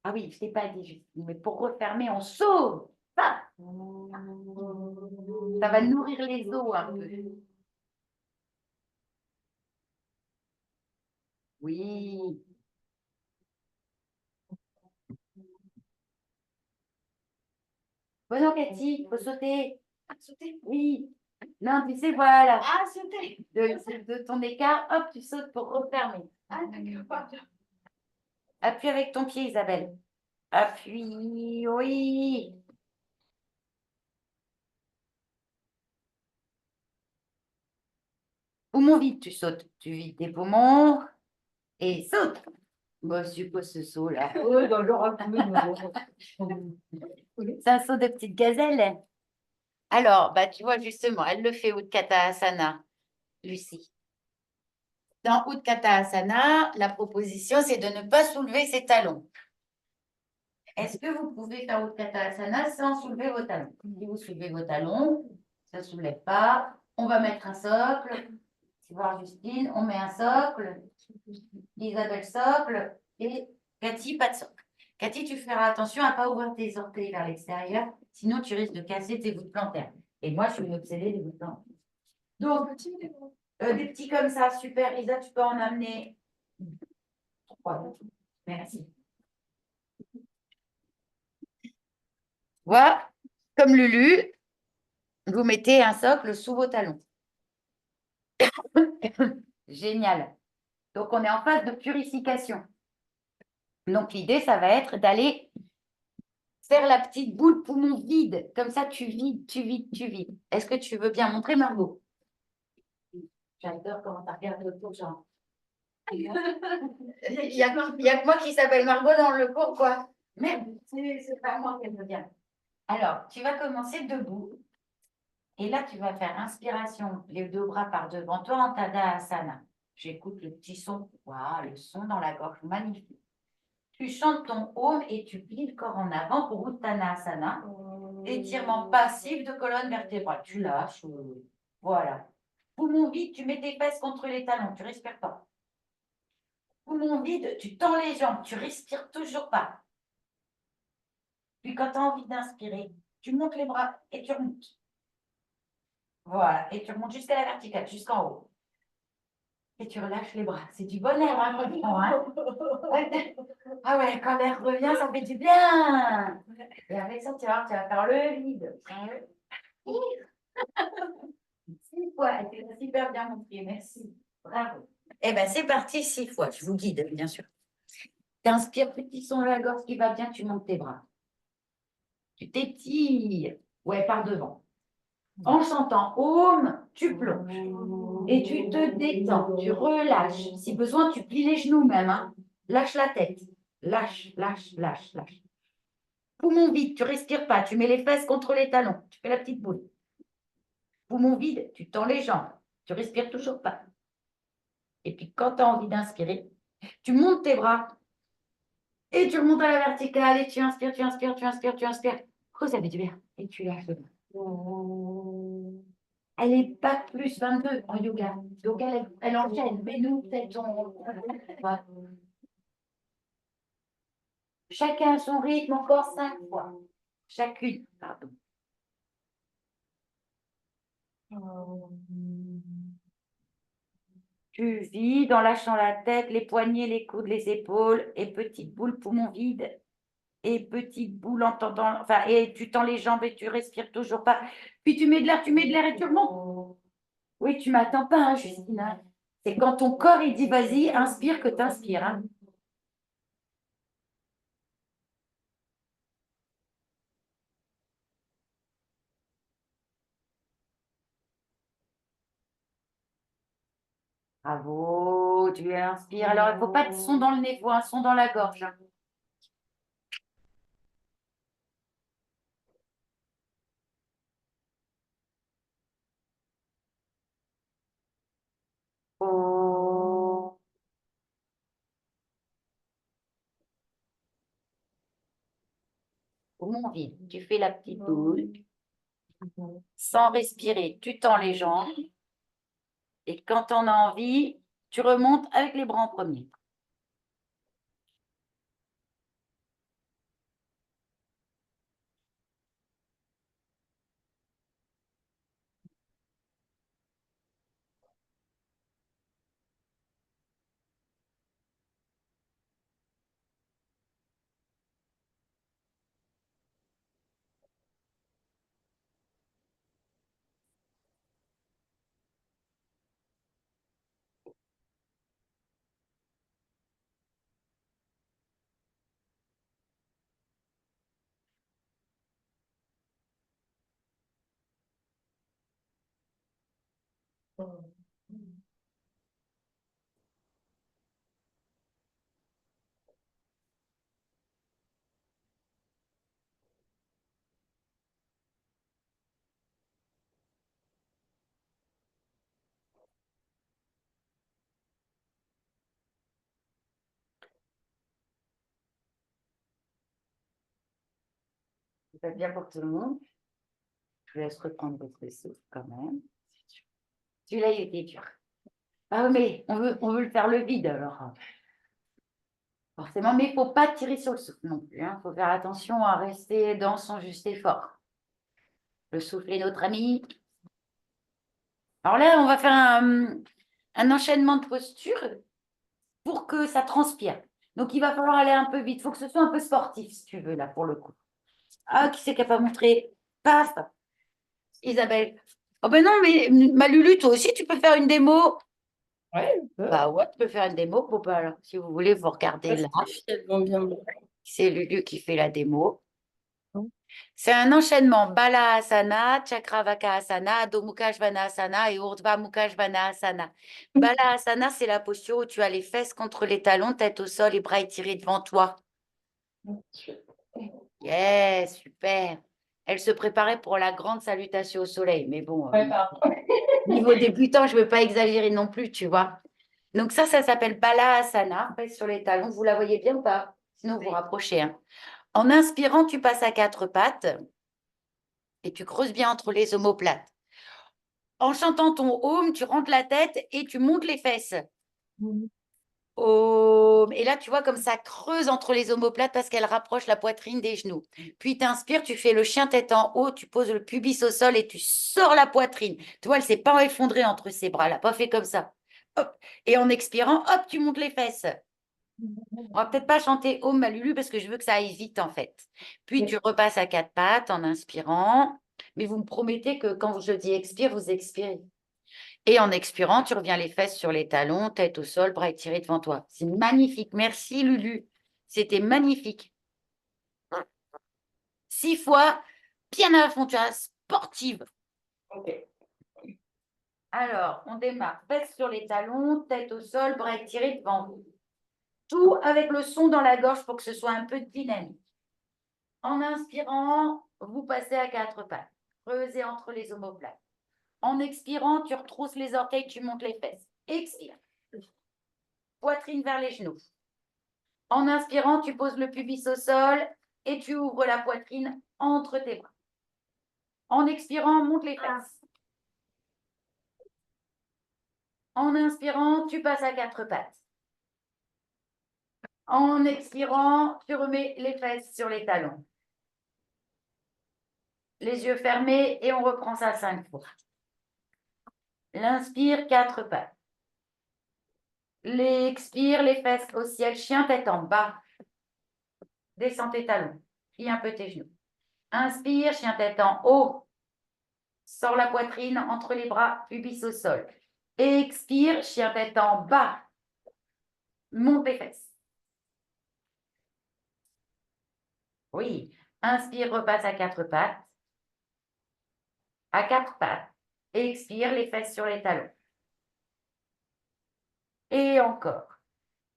A: Ah oui, je ne t'ai pas dit, Justine, mais pour refermer, on sauve. Ça va nourrir les os un peu. Oui. Bon, non, Cathy, il faut sauter.
C: Ah, sauter.
A: Oui. Non, tu sais, voilà.
C: Ah, sauter.
A: De ton écart, hop, tu sautes pour refermer.
C: Ah, d'accord, pardon.
A: Appuie avec ton pied, Isabelle. Appuie, oui. Poumon vide, tu sautes. Tu vides tes poumons et saute. Bon, c'est quoi ce saut-là? C'est un saut de petite gazelle. Alors, bah, tu vois, justement, elle le fait Utkatasana, Asana, Lucie. Dans Utkatasana, la proposition, c'est de ne pas soulever ses talons. Est-ce que vous pouvez faire Utkatasana sans soulever vos talons? Si vous soulevez vos talons, ça ne soulève pas. On va mettre un socle. Tu vois, Justine, on met un socle. Isabelle, socle. Et Cathy, pas de socle. Cathy, tu feras attention à ne pas ouvrir tes orteils vers l'extérieur. Sinon, tu risques de casser tes voûtes plantaires. Et moi, je suis une obsédée des voûtes plantaires. Donc, des petits comme ça, super. Isa, tu peux en amener 3. Merci. Voilà, comme Lulu, vous mettez un socle sous vos talons. Génial. Donc, on est en phase de purification. Donc, l'idée, ça va être d'aller faire la petite boule poumon vide. Comme ça, tu vides, tu vides, tu vides. Est-ce que tu veux bien montrer, Margot? J'adore comment tu regardes autour, genre. Il y a que moi qui s'appelle Margot dans le cours, quoi. Merde, c'est pas moi qu'elle veut bien. Alors, tu vas commencer debout. Et là, tu vas faire inspiration, les deux bras par devant toi en Tadasana. J'écoute le petit son. Waouh, le son dans la gorge, magnifique. Tu chantes ton Om et tu plies le corps en avant pour Uttanasana. Étirement passif de colonne vertébrale. Tu lâches. Voilà. Poumon vide, tu mets tes fesses contre les talons. Tu respires pas. Poumon vide, tu tends les jambes. Tu respires toujours pas. Puis quand tu as envie d'inspirer, tu montes les bras et tu remontes. Voilà. Et tu remontes jusqu'à la verticale, jusqu'en haut. Et tu relâches les bras. C'est du bon air, hein, qu'on prend, hein. Ah ouais, quand l'air revient, ça fait du bien. Et avec ça, tu vas faire le vide. 6 fois. Tu as super bien montré. Merci. Bravo. Eh bien, c'est parti 6 fois. Je vous guide, bien sûr. Tu inspires, petit son à la gorge qui va bien, tu montes tes bras. Tu t'étires. Ouais, par devant. En chantant Om, tu plonges. Et tu te détends, tu relâches. Si besoin, tu plies les genoux même. Hein. Lâche la tête. Lâche, lâche, lâche, lâche. Poumon vide, tu respires pas. Tu mets les fesses contre les talons. Tu fais la petite boule. Poumon vide, tu tends les jambes. Tu respires toujours pas. Et puis quand tu as envie d'inspirer, tu montes tes bras et tu remontes à la verticale et tu inspires, tu inspires, tu inspires, tu inspires. Oh, ça fait du bien. Et tu lâches le bras. Elle est bac plus 22 en yoga. Donc, elle enchaîne. Mais nous, peut-être, voilà. Chacun à son rythme, encore 5 fois. Chacune, pardon. Tu vides en lâchant la tête, les poignets, les coudes, les épaules. Et petite boule, poumon vide. Et petite boule en tendant. Enfin, et tu tends les jambes et tu respires toujours pas. Puis tu mets de l'air et tu remontes. Oui, tu m'attends pas, hein, Justine. Hein. C'est quand ton corps, il dit vas-y, inspire que tu inspires. Hein. Bravo, tu inspires. Alors, il ne faut pas de son dans le nez, il faut un son dans la gorge. Hein. Oh. Poumon vide. Tu fais la petite boule. Sans respirer, tu tends les jambes. Et quand on a envie, tu remontes avec les bras en premier. C'est bien pour tout le monde. Je vous laisse reprendre votre souffle quand même. Celui-là, il était dur. Ah oui, mais on veut le faire le vide alors. Forcément, mais il ne faut pas tirer sur le souffle non plus. Il faut faire attention à rester dans son juste effort. Le souffle est notre ami. Alors là, on va faire un enchaînement de postures pour que ça transpire. Donc, il va falloir aller un peu vite. Il faut que ce soit un peu sportif, si tu veux, là, pour le coup. Ah, qui c'est qui n'a pas montré? Paf! Isabelle. Oh ben non, mais ma Lulu, toi aussi, tu peux faire une démo.
B: Ouais,
A: Bah ouais, tu peux faire une démo. Bon, bah, alors, si vous voulez, vous regardez là.
B: elles vont bien.
A: C'est Lulu qui fait la démo. C'est un enchaînement Balasana, Chakravakasana, Adho Mukha Svanasana et Urdhva Mukha Svanasana. Balasana, c'est la posture où tu as les fesses contre les talons, tête au sol et bras étirés devant toi. Yes, super. Elle se préparait pour la grande salutation au soleil, mais bon,
B: Ouais, pardon.
A: niveau débutant, je ne veux pas exagérer non plus, tu vois. Donc ça s'appelle Balasana, fesses sur les talons. Vous la voyez bien ou pas? Sinon, vous rapprochez, hein. En inspirant, tu passes à quatre pattes et tu creuses bien entre les omoplates. En chantant ton Om, tu rentres la tête et tu montes les fesses. Om. Et là, tu vois comme ça creuse entre les omoplates parce qu'elle rapproche la poitrine des genoux. Puis tu inspires, tu fais le chien tête en haut, tu poses le pubis au sol et tu sors la poitrine. Tu vois, elle ne s'est pas effondrée entre ses bras, elle n'a pas fait comme ça. Hop. Et en expirant, hop, tu montes les fesses. On va peut-être pas chanter Om ma Lulu parce que je veux que ça aille vite en fait. Puis tu repasses à quatre pattes en inspirant. Mais vous me promettez que quand je dis expire, vous expirez. Et en expirant, tu reviens les fesses sur les talons, tête au sol, bras étirés devant toi. C'est magnifique. Merci Lulu. C'était magnifique. 6 fois, bien à fond, tu as sportive.
B: Ok.
A: Alors, on démarre. Fesses sur les talons, tête au sol, bras étirés devant vous. Tout avec le son dans la gorge pour que ce soit un peu dynamique. En inspirant, vous passez à quatre pattes. Creusez entre les omoplates. En expirant, tu retrousses les orteils, tu montes les fesses. Expire. Poitrine vers les genoux. En inspirant, tu poses le pubis au sol et tu ouvres la poitrine entre tes bras. En expirant, monte les fesses. En inspirant, tu passes à quatre pattes. En expirant, tu remets les fesses sur les talons. Les yeux fermés et on reprend ça 5 fois. L'inspire, quatre pattes. L'expire, les fesses au ciel, chien tête en bas. Descends tes talons, plie un peu tes genoux. Inspire, chien tête en haut. Sors la poitrine entre les bras, pubis au sol. Expire, chien tête en bas. Monte les fesses. Oui. Inspire, repasse à quatre pattes. À quatre pattes. Expire, les fesses sur les talons. Et encore.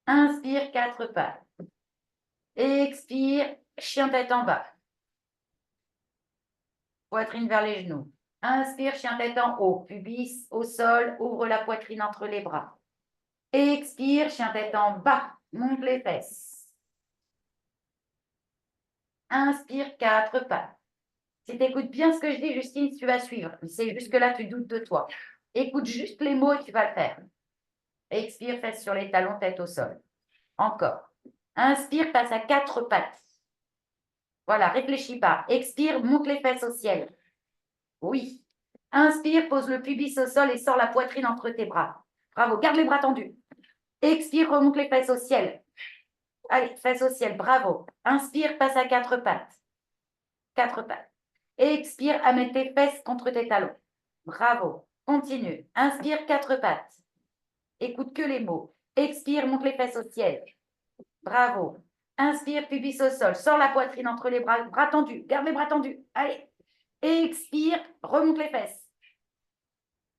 A: Inspire, quatre pattes. Expire, chien tête en bas. Poitrine vers les genoux. Inspire, chien tête en haut. Pubis au sol, ouvre la poitrine entre les bras. Expire, chien tête en bas. Monte les fesses. Inspire, quatre pattes. Si tu écoutes bien ce que je dis, Justine, tu vas suivre. C'est jusque-là, tu doutes de toi. Écoute juste les mots et tu vas le faire. Expire, fesses sur les talons, tête au sol. Encore. Inspire, passe à quatre pattes. Voilà, réfléchis pas. Expire, monte les fesses au ciel. Oui. Inspire, pose le pubis au sol et sors la poitrine entre tes bras. Bravo, garde les bras tendus. Expire, remonte les fesses au ciel. Allez, fesses au ciel, bravo. Inspire, passe à quatre pattes. Quatre pattes. Expire, amène tes fesses contre tes talons. Bravo. Continue. Inspire, quatre pattes. Écoute que les mots. Expire, monte les fesses au ciel. Bravo. Inspire, pubis au sol. Sors la poitrine entre les bras. Bras tendus. Garde les bras tendus. Allez. Expire, remonte les fesses.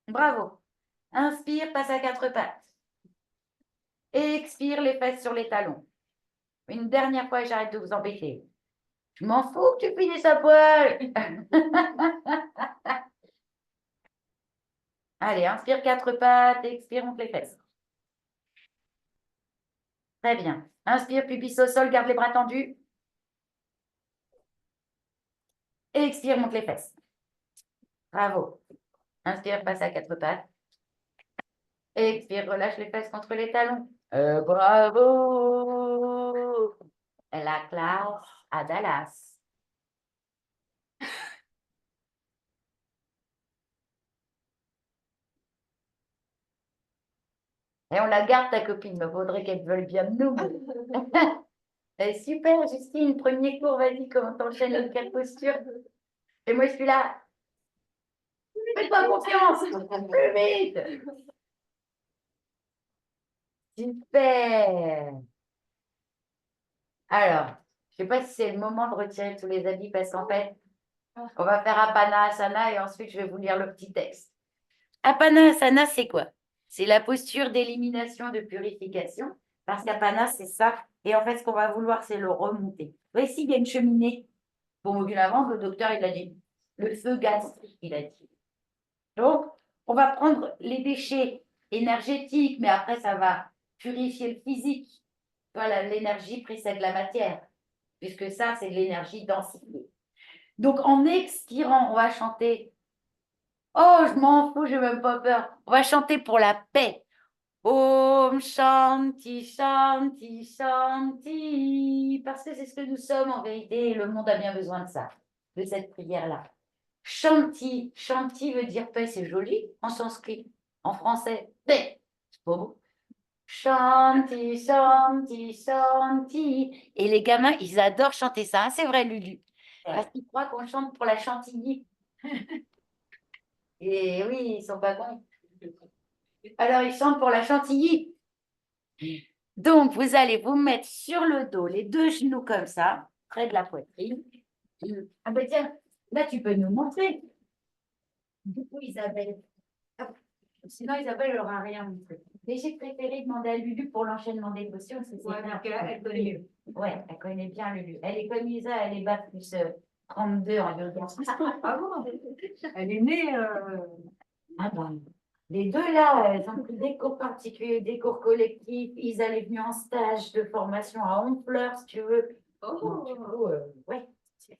A: Bravo. Inspire, passe à quatre pattes. Expire, les fesses sur les talons. Une dernière fois et j'arrête de vous embêter. Je m'en fous que tu finisses à poil. Allez, inspire quatre pattes, expire, monte les fesses. Très bien. Inspire, pubis au sol, garde les bras tendus. Expire, monte les fesses. Bravo. Inspire, passe à quatre pattes. Expire, relâche les fesses contre les talons. Bravo. La classe à Dallas. Et on la garde, ta copine. Il me faudrait qu'elle veuille bien de nous. Super, Justine. Premier cours, vas-y, comment t'enchaînes quelle posture? Et moi, je suis là. Fais-toi confiance. Plus vite. Super. Alors, Je ne sais pas si c'est le moment de retirer tous les habits parce qu'en fait, on va faire Apanasana et ensuite je vais vous lire le petit texte. Apanasana, c'est quoi? C'est la posture d'élimination, de purification. Parce qu'Apana, c'est ça. Et en fait, ce qu'on va vouloir, c'est le remonter. Vous voyez, ici, il y a une cheminée. Pour avant, le docteur, il a dit. Le feu gastrique, il a dit. Donc, on va prendre les déchets énergétiques, mais après, ça va purifier le physique. Voilà, l'énergie précède la matière, puisque ça, c'est de l'énergie densifiée. Donc, en expirant, on va chanter. Oh, je m'en fous, je n'ai même pas peur. On va chanter pour la paix. Om Shanti, Shanti, Shanti. Parce que c'est ce que nous sommes en vérité, et le monde a bien besoin de ça, de cette prière-là. Shanti, Shanti veut dire paix, c'est joli en sanskrit. En français, paix, c'est pas beau. Shanti, Shanti, Shanti. Et les gamins, ils adorent chanter ça, hein, c'est vrai, Lulu. Parce qu'ils croient qu'on chante pour la chantilly. Et oui, ils sont pas cons. Alors, ils chantent pour la chantilly. Donc, vous allez vous mettre sur le dos, les deux genoux comme ça, près de la poitrine. Ah ben tiens, là, tu peux nous montrer. Du coup, Isabelle. Hop. Sinon, Isabelle n'aura rien montré. Mais j'ai préféré demander à Lulu pour l'enchaînement des potions.
D: Ouais, parce qu'elle connaît mieux.
A: Oui, elle connaît bien Lulu. Elle est comme Isa, elle est bac plus 32 en yoga.
D: Ah bon? Elle est née.
A: Ah ben, les deux là, elles ont pris des cours particuliers, des cours collectifs. Isa est venue en stage de formation à Honfleur, si tu veux. Donc, du coup, ouais, elles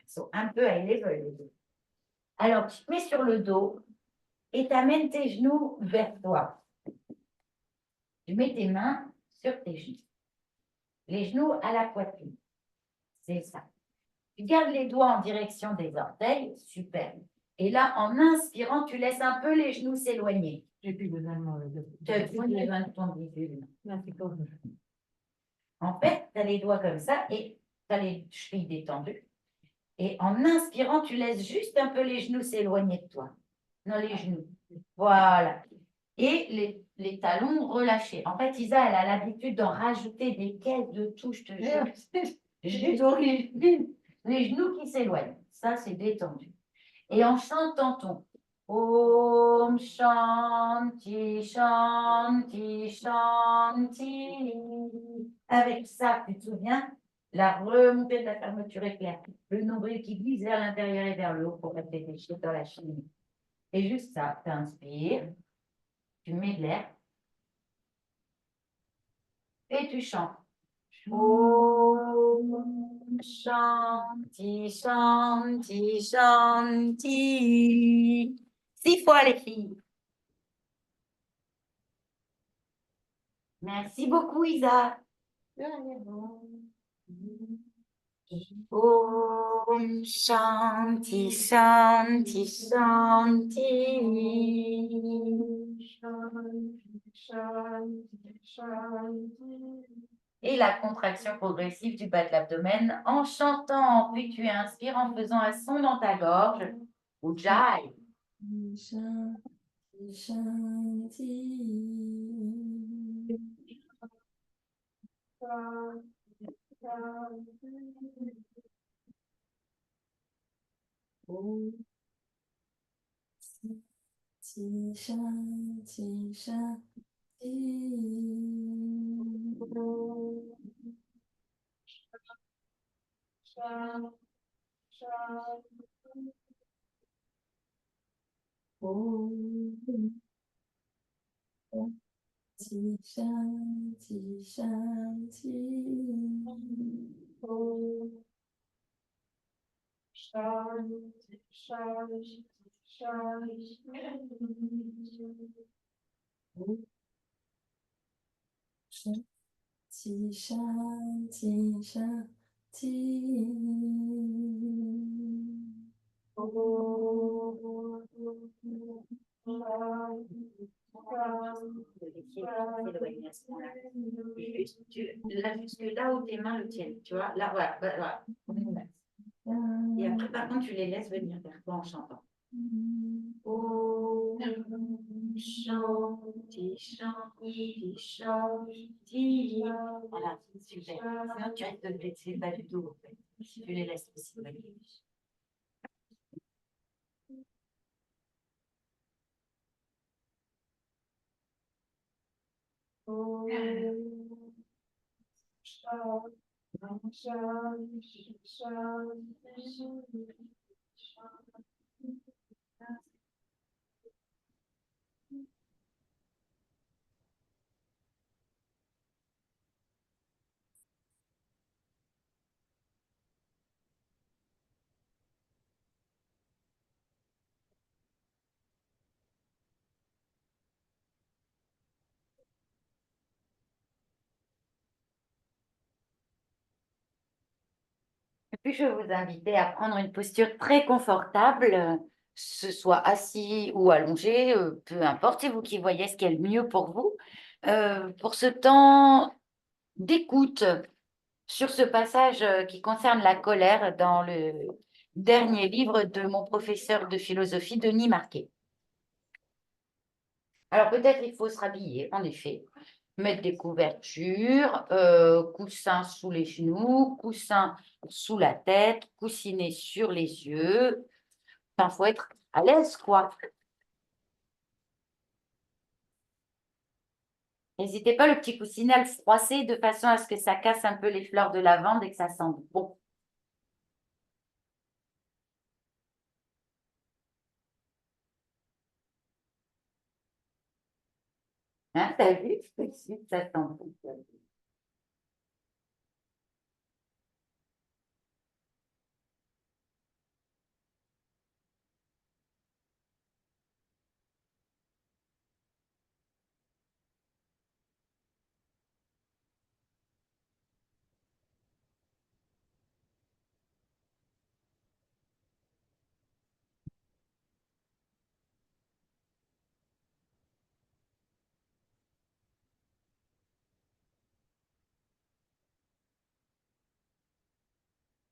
A: sont un peu à level, les deux. Alors, tu te mets sur le dos et tu amènes tes genoux vers toi. Tu mets tes mains sur tes genoux. Les genoux à la poitrine. C'est ça. Tu gardes les doigts en direction des orteils. Super. Et là, en inspirant, tu laisses un peu les genoux s'éloigner.
D: J'ai plus besoin
A: Tu as plus besoin de ton bidule.
D: Là, c'est comme.
A: En fait, tu as les doigts comme ça et tu as les chevilles détendues. Et en inspirant, tu laisses juste un peu les genoux s'éloigner de toi. Non, les genoux. Voilà. Et les talons relâchés. En fait, Isa, elle a l'habitude d'en rajouter des caisses de tout, je te jure. Juste les genoux qui s'éloignent. Ça, c'est détendu. Et en chantant ton Om Shanti, Shanti, Shanti. Avec ça, tu te souviens, la remontée de la fermeture éclair, le nombril qui glisse vers l'intérieur et vers le haut pour mettre les déchets dans la cheminée. Et juste ça, tu inspires, tu mets de l'air et tu chantes. Om Shanti, Shanti, Shanti. 6 fois les filles. Merci beaucoup, Isa. Om Shanti, Shanti, Shanti. Et la contraction progressive du bas de l'abdomen en chantant. Puis tu inspires en faisant un son dans ta gorge. Ujjayi.
B: Shanti, Shanti. Shanti, Shanti, Shanti. Shanti, Shanti. Shanti, Shanti, Shanti.
A: Là, jusque là où tes mains le tiennent, tu vois, là, voilà, voilà. Et après, par contre, tu les laisses venir vers toi en chantant.
C: Om Shanti Shanti Shanti.
A: Voilà, super. Sinon, tu risques de te laisser pas du tout, en fait. Si tu les laisses aussi. Et puis, je vais vous inviter à prendre une posture très confortable, ce soit assis ou allongé, peu importe, c'est vous qui voyez ce qui est le mieux pour vous. Pour ce temps d'écoute sur ce passage qui concerne la colère dans le dernier livre de mon professeur de philosophie, Denis Marquet. Alors peut-être il faut se rhabiller, en effet, mettre des couvertures, coussins sous les genoux, coussins sous la tête, coussiner sur les yeux. Enfin, faut être à l'aise, quoi. N'hésitez pas, le petit coussinet, à le froisser de façon à ce que ça casse un peu les fleurs de lavande et que ça sente bon. Hein, t'as vu? Ça sent bon.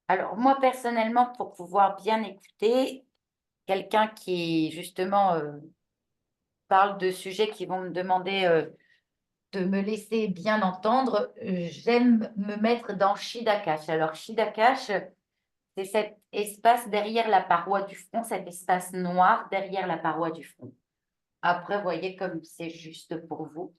A: Alors, moi, personnellement, pour pouvoir bien écouter, quelqu'un qui, justement, parle de sujets qui vont me demander de me laisser bien entendre, j'aime me mettre dans Shidakash. Alors, Shidakash, c'est cet espace derrière la paroi du front, cet espace noir derrière la paroi du front. Après, voyez comme c'est juste pour vous.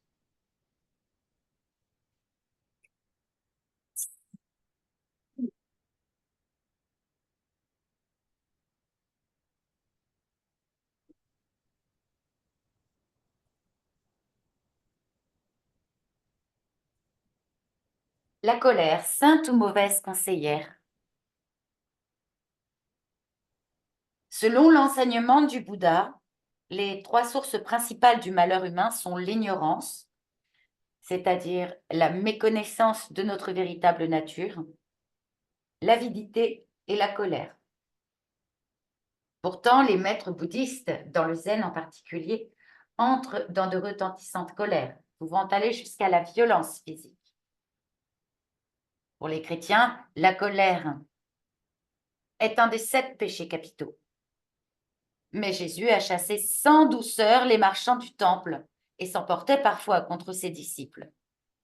A: La colère, sainte ou mauvaise conseillère? Selon l'enseignement du Bouddha, les trois sources principales du malheur humain sont l'ignorance, c'est-à-dire la méconnaissance de notre véritable nature, l'avidité et la colère. Pourtant, les maîtres bouddhistes, dans le zen en particulier, entrent dans de retentissantes colères, pouvant aller jusqu'à la violence physique. Pour les chrétiens, la colère est un des 7 péchés capitaux. Mais Jésus a chassé sans douceur les marchands du temple et s'emportait parfois contre ses disciples.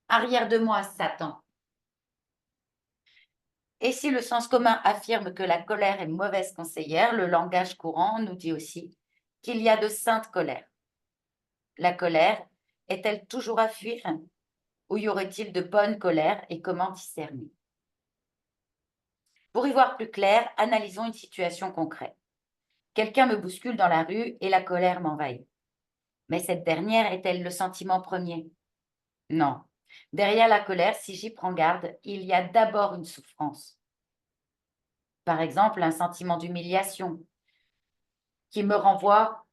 A: Arrière de moi, Satan. Et si le sens commun affirme que la colère est mauvaise conseillère, le langage courant nous dit aussi qu'il y a de saintes colères. La colère est-elle toujours à fuir? Ou y aurait-il de bonnes colères et comment discerner? Pour y voir plus clair, analysons une situation concrète. Quelqu'un me bouscule dans la rue et la colère m'envahit. Mais cette dernière est-elle le sentiment premier? Non. Derrière la colère, si j'y prends garde, il y a d'abord une souffrance. Par exemple, un sentiment d'humiliation qui me renvoie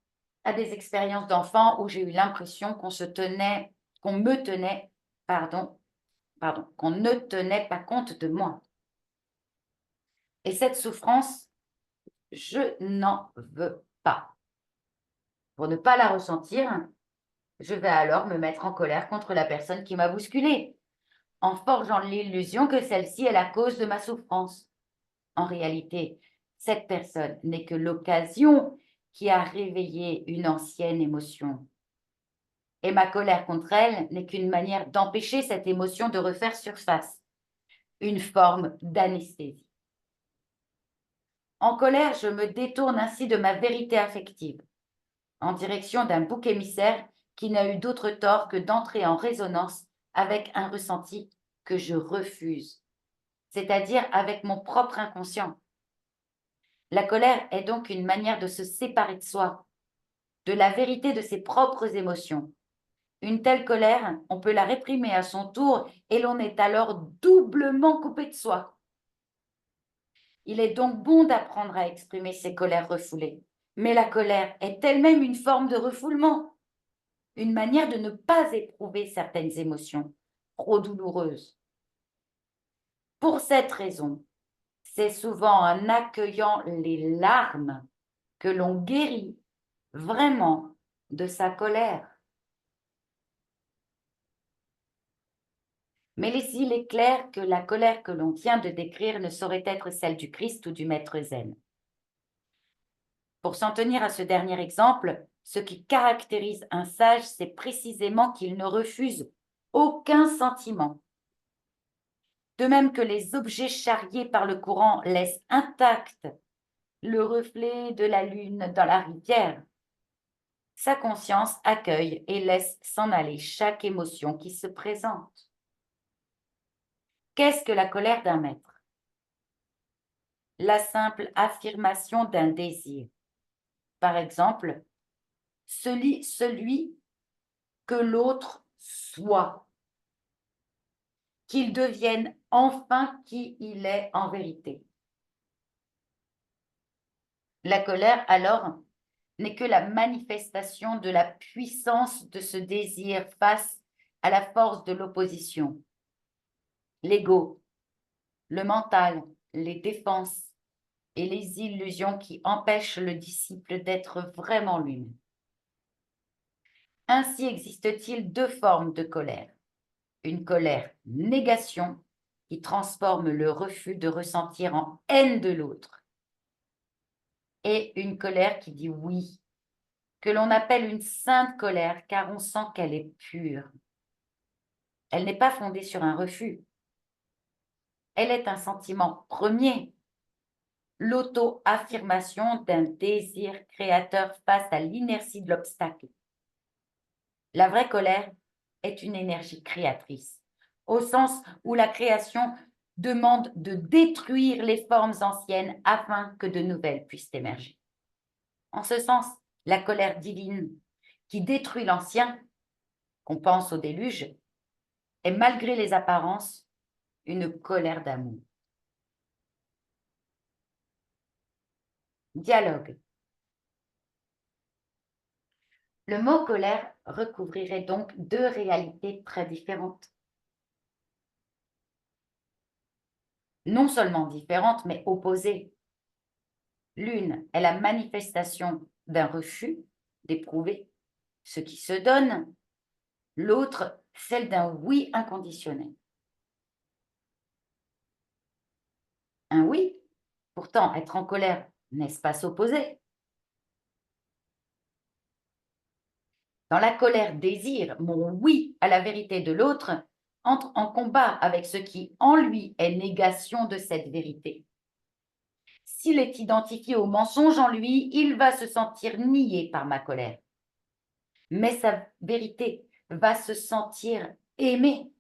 A: à des expériences d'enfant où j'ai eu l'impression qu'on me tenait, qu'on ne tenait pas compte de moi. Et cette souffrance, je n'en veux pas. Pour ne pas la ressentir, je vais alors me mettre en colère contre la personne qui m'a bousculée, en forgeant l'illusion que celle-ci est la cause de ma souffrance. En réalité, cette personne n'est que l'occasion qui a réveillé une ancienne émotion. Et ma colère contre elle n'est qu'une manière d'empêcher cette émotion de refaire surface, une forme d'anesthésie. En colère, je me détourne ainsi de ma vérité affective, en direction d'un bouc émissaire qui n'a eu d'autre tort que d'entrer en résonance avec un ressenti que je refuse, c'est-à-dire avec mon propre inconscient. La colère est donc une manière de se séparer de soi, de la vérité de ses propres émotions. Une telle colère, on peut la réprimer à son tour et l'on est alors doublement coupé de soi. Il est donc bon d'apprendre à exprimer ses colères refoulées. Mais la colère est elle-même une forme de refoulement, une manière de ne pas éprouver certaines émotions trop douloureuses. Pour cette raison, c'est souvent en accueillant les larmes que l'on guérit vraiment de sa colère. Mais il est clair que la colère que l'on vient de décrire ne saurait être celle du Christ ou du maître zen. Pour s'en tenir à ce dernier exemple, ce qui caractérise un sage, c'est précisément qu'il ne refuse aucun sentiment. De même que les objets charriés par le courant laissent intact le reflet de la lune dans la rivière, sa conscience accueille et laisse s'en aller chaque émotion qui se présente. Qu'est-ce que la colère d'un maître? La simple affirmation d'un désir. Par exemple, celui que l'autre soit, qu'il devienne enfin qui il est en vérité. La colère, alors, n'est que la manifestation de la puissance de ce désir face à la force de l'opposition. L'ego, le mental, les défenses et les illusions qui empêchent le disciple d'être vraiment lui-même. Ainsi existe-t-il deux formes de colère. Une colère négation qui transforme le refus de ressentir en haine de l'autre et une colère qui dit oui, que l'on appelle une sainte colère car on sent qu'elle est pure. Elle n'est pas fondée sur un refus. Elle est un sentiment premier, l'auto-affirmation d'un désir créateur face à l'inertie de l'obstacle. La vraie colère est une énergie créatrice, au sens où la création demande de détruire les formes anciennes afin que de nouvelles puissent émerger. En ce sens, la colère divine qui détruit l'ancien, qu'on pense au déluge, est malgré les apparences une colère d'amour. Dialogue. Le mot colère recouvrirait donc deux réalités très différentes. Non seulement différentes, mais opposées. L'une est la manifestation d'un refus d'éprouver ce qui se donne, l'autre celle d'un oui inconditionnel. Un oui, pourtant être en colère, n'est-ce pas s'opposer? Dans la colère désir, mon oui à la vérité de l'autre entre en combat avec ce qui en lui est négation de cette vérité. S'il est identifié au mensonge en lui, il va se sentir nié par ma colère. Mais sa vérité va se sentir aimée.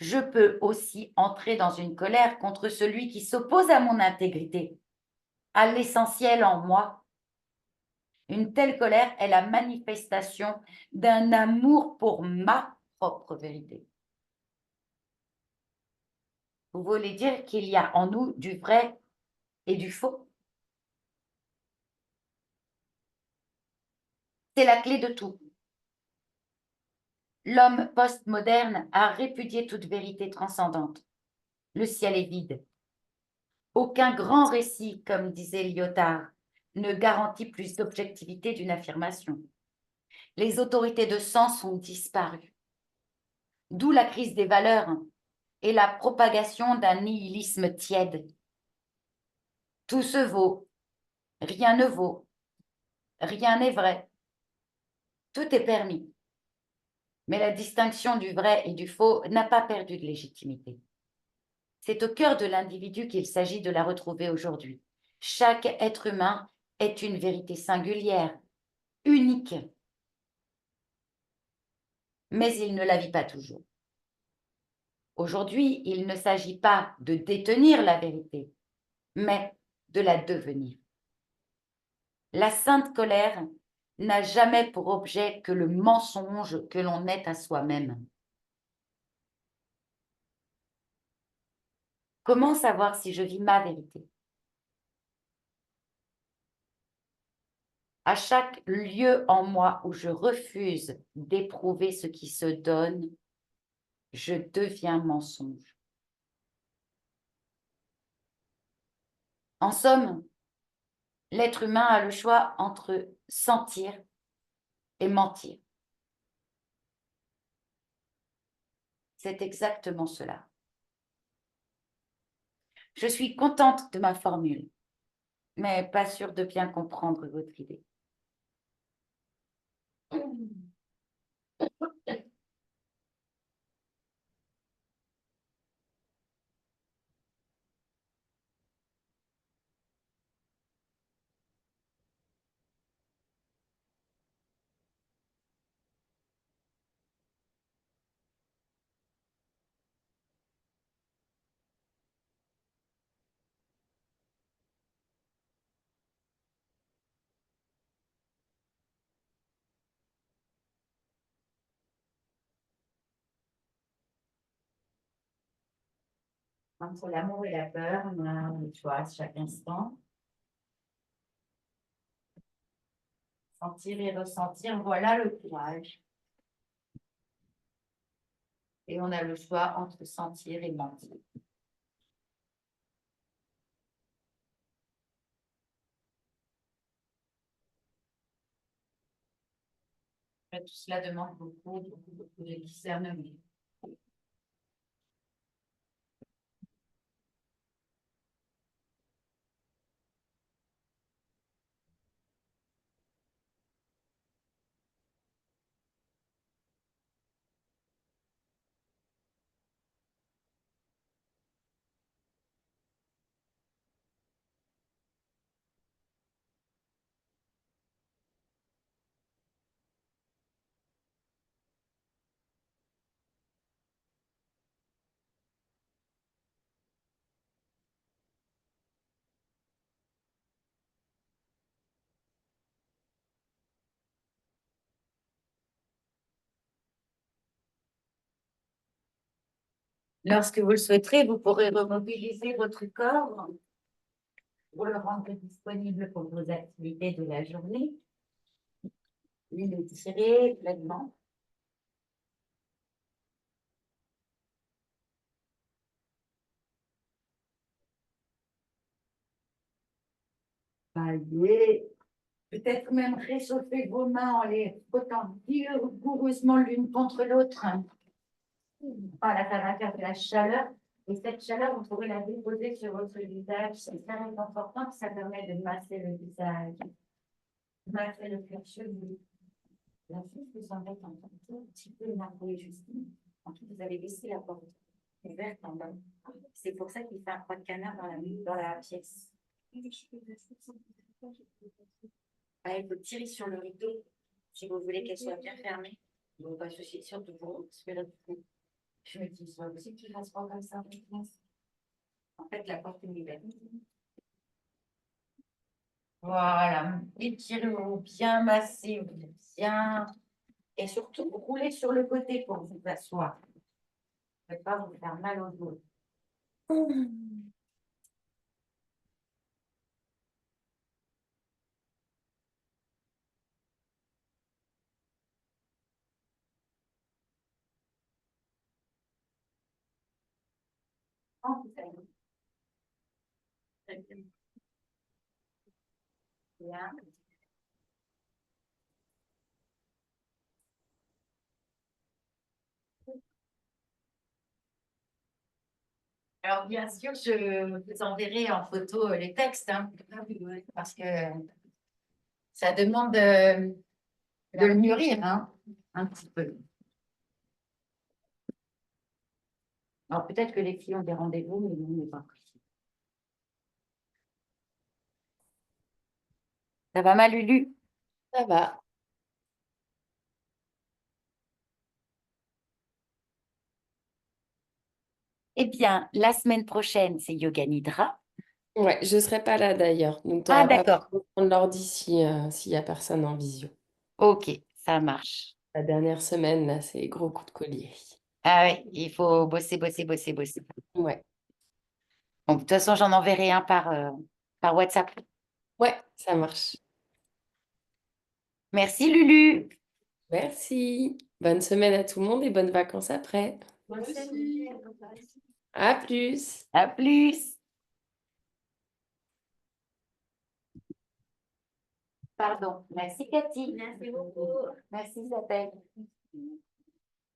A: Je peux aussi entrer dans une colère contre celui qui s'oppose à mon intégrité, à l'essentiel en moi. Une telle colère est la manifestation d'un amour pour ma propre vérité. Vous voulez dire qu'il y a en nous du vrai et du faux? C'est la clé de tout. L'homme postmoderne a répudié toute vérité transcendante. Le ciel est vide. Aucun grand récit, comme disait Lyotard, ne garantit plus d'objectivité d'une affirmation. Les autorités de sens ont disparu. D'où la crise des valeurs et la propagation d'un nihilisme tiède. Tout se vaut Rien ne vaut, rien n'est vrai. Tout est permis. Mais la distinction du vrai et du faux n'a pas perdu de légitimité. C'est au cœur de l'individu qu'il s'agit de la retrouver aujourd'hui. Chaque être humain est une vérité singulière, unique, mais il ne la vit pas toujours. Aujourd'hui, il ne s'agit pas de détenir la vérité, mais de la devenir. La sainte colère n'a jamais pour objet que le mensonge que l'on est à soi-même. Comment savoir si je vis ma vérité? À chaque lieu en moi où je refuse d'éprouver ce qui se donne, je deviens mensonge. En somme, l'être humain a le choix entre sentir et mentir. C'est exactement cela. Je suis contente de ma formule, mais pas sûre de bien comprendre votre idée. Entre l'amour et la peur, on a le choix à chaque instant. Sentir et ressentir, voilà le courage. Et on a le choix entre sentir et mentir. Tout cela demande beaucoup de discernement. Lorsque vous le souhaiterez, vous pourrez remobiliser votre corps pour le rendre disponible pour vos activités de la journée. L'étirer pleinement. Allez. Peut-être même réchauffer vos mains en les frottant vigoureusement l'une contre l'autre. Voilà, ça va faire de la chaleur. Et cette chaleur, vous pourrez la déposer sur votre visage. C'est très réconfortant, ça permet de masser le visage, masser le cuir chevelu. La fille vous embête un tout petit peu énervée, Justine. En tout, vous avez laissé la porte ouverte en bas. C'est pour ça qu'il fait un croix de canard dans la pièce. Ah, il faut tirer sur le rideau si vous voulez qu'elle soit bien fermée. Bon, bah, je suis sûre de vous. Parce que là, je me dis, c'est pas possible qu'il fasse pas comme ça. En fait, la porte est ouverte. Voilà. Étirez-vous bien, massez-vous bien. Et surtout, roulez sur le côté pour vous asseoir. Ne pas vous faire mal au dos. Oh, vous allez très bien. Bien. Alors, bien sûr, je vous enverrai en photo les textes, hein, parce que ça demande de le mûrir, hein, un petit peu. Alors, peut-être que les filles ont des rendez-vous, mais nous, on n'est pas. Ça va mal, Lulu?
B: Ça va.
A: Eh bien, la semaine prochaine, c'est Yoga Nidra.
B: Ouais, je serai pas là d'ailleurs. Donc, tu
A: Ah,
B: n'auras pas
A: d'accord.
B: besoin de prendre l'ordi s'il y a personne en visio.
A: Ok, ça marche.
B: La dernière semaine, là, c'est gros coup de collier.
A: Ah oui, il faut bosser, bosser, bosser, bosser.
B: Ouais.
A: Bon, de toute façon, j'en enverrai un par WhatsApp.
B: Ouais, ça marche.
A: Merci, Lulu.
B: Merci. Bonne semaine à tout le monde et bonnes vacances après.
C: Merci.
B: À plus.
A: À plus. Pardon. Merci, Cathy.
C: Merci beaucoup.
A: Merci, Isabelle.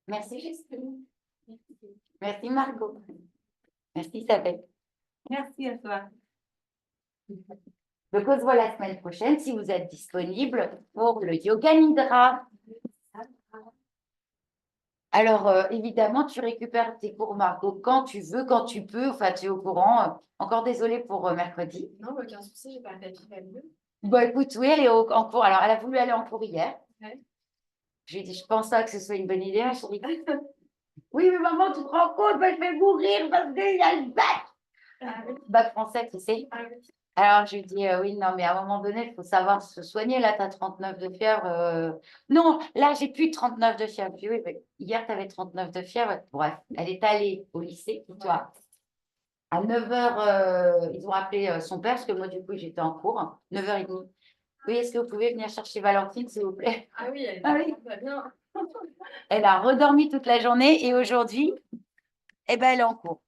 A: Merci, Justine. Merci, Margot. Merci, Isabelle.
D: Merci à toi.
A: Donc, on se voit la semaine prochaine si vous êtes disponible pour le Yoga Nidra. Alors, évidemment, tu récupères tes cours, Margot, quand tu veux, quand tu peux. Enfin, tu es au courant. Encore désolée pour mercredi.
C: Non, aucun souci, j'ai pas fait mieux.
A: Bon, écoute, oui, elle est en cours. Alors, elle a voulu aller en cours hier.
C: Ouais.
A: Je lui ai dit, je pense pas que ce soit une bonne idée, ma chérie. Oui, mais maman, tu te rends compte, je vais mourir parce qu'il y a le bac. Bac français, tu sais.
C: Ah oui.
A: Alors, je lui dis, oui, non, mais à un moment donné, il faut savoir se soigner. Là, tu as 39 de fièvre. Non, là, j'ai plus 39 de fièvre. Je dis, oui, mais hier, tu avais 39 de fièvre. Bref, elle est allée au lycée, toi. À 9h, ils ont appelé son père, parce que moi, du coup, j'étais en cours. 9h30. Oui, est-ce que vous pouvez venir chercher Valentine, s'il vous plaît?
C: Ah oui, elle
A: Ah oui.
C: va bien.
A: Elle a redormi toute la journée et aujourd'hui, eh ben, elle est en cours.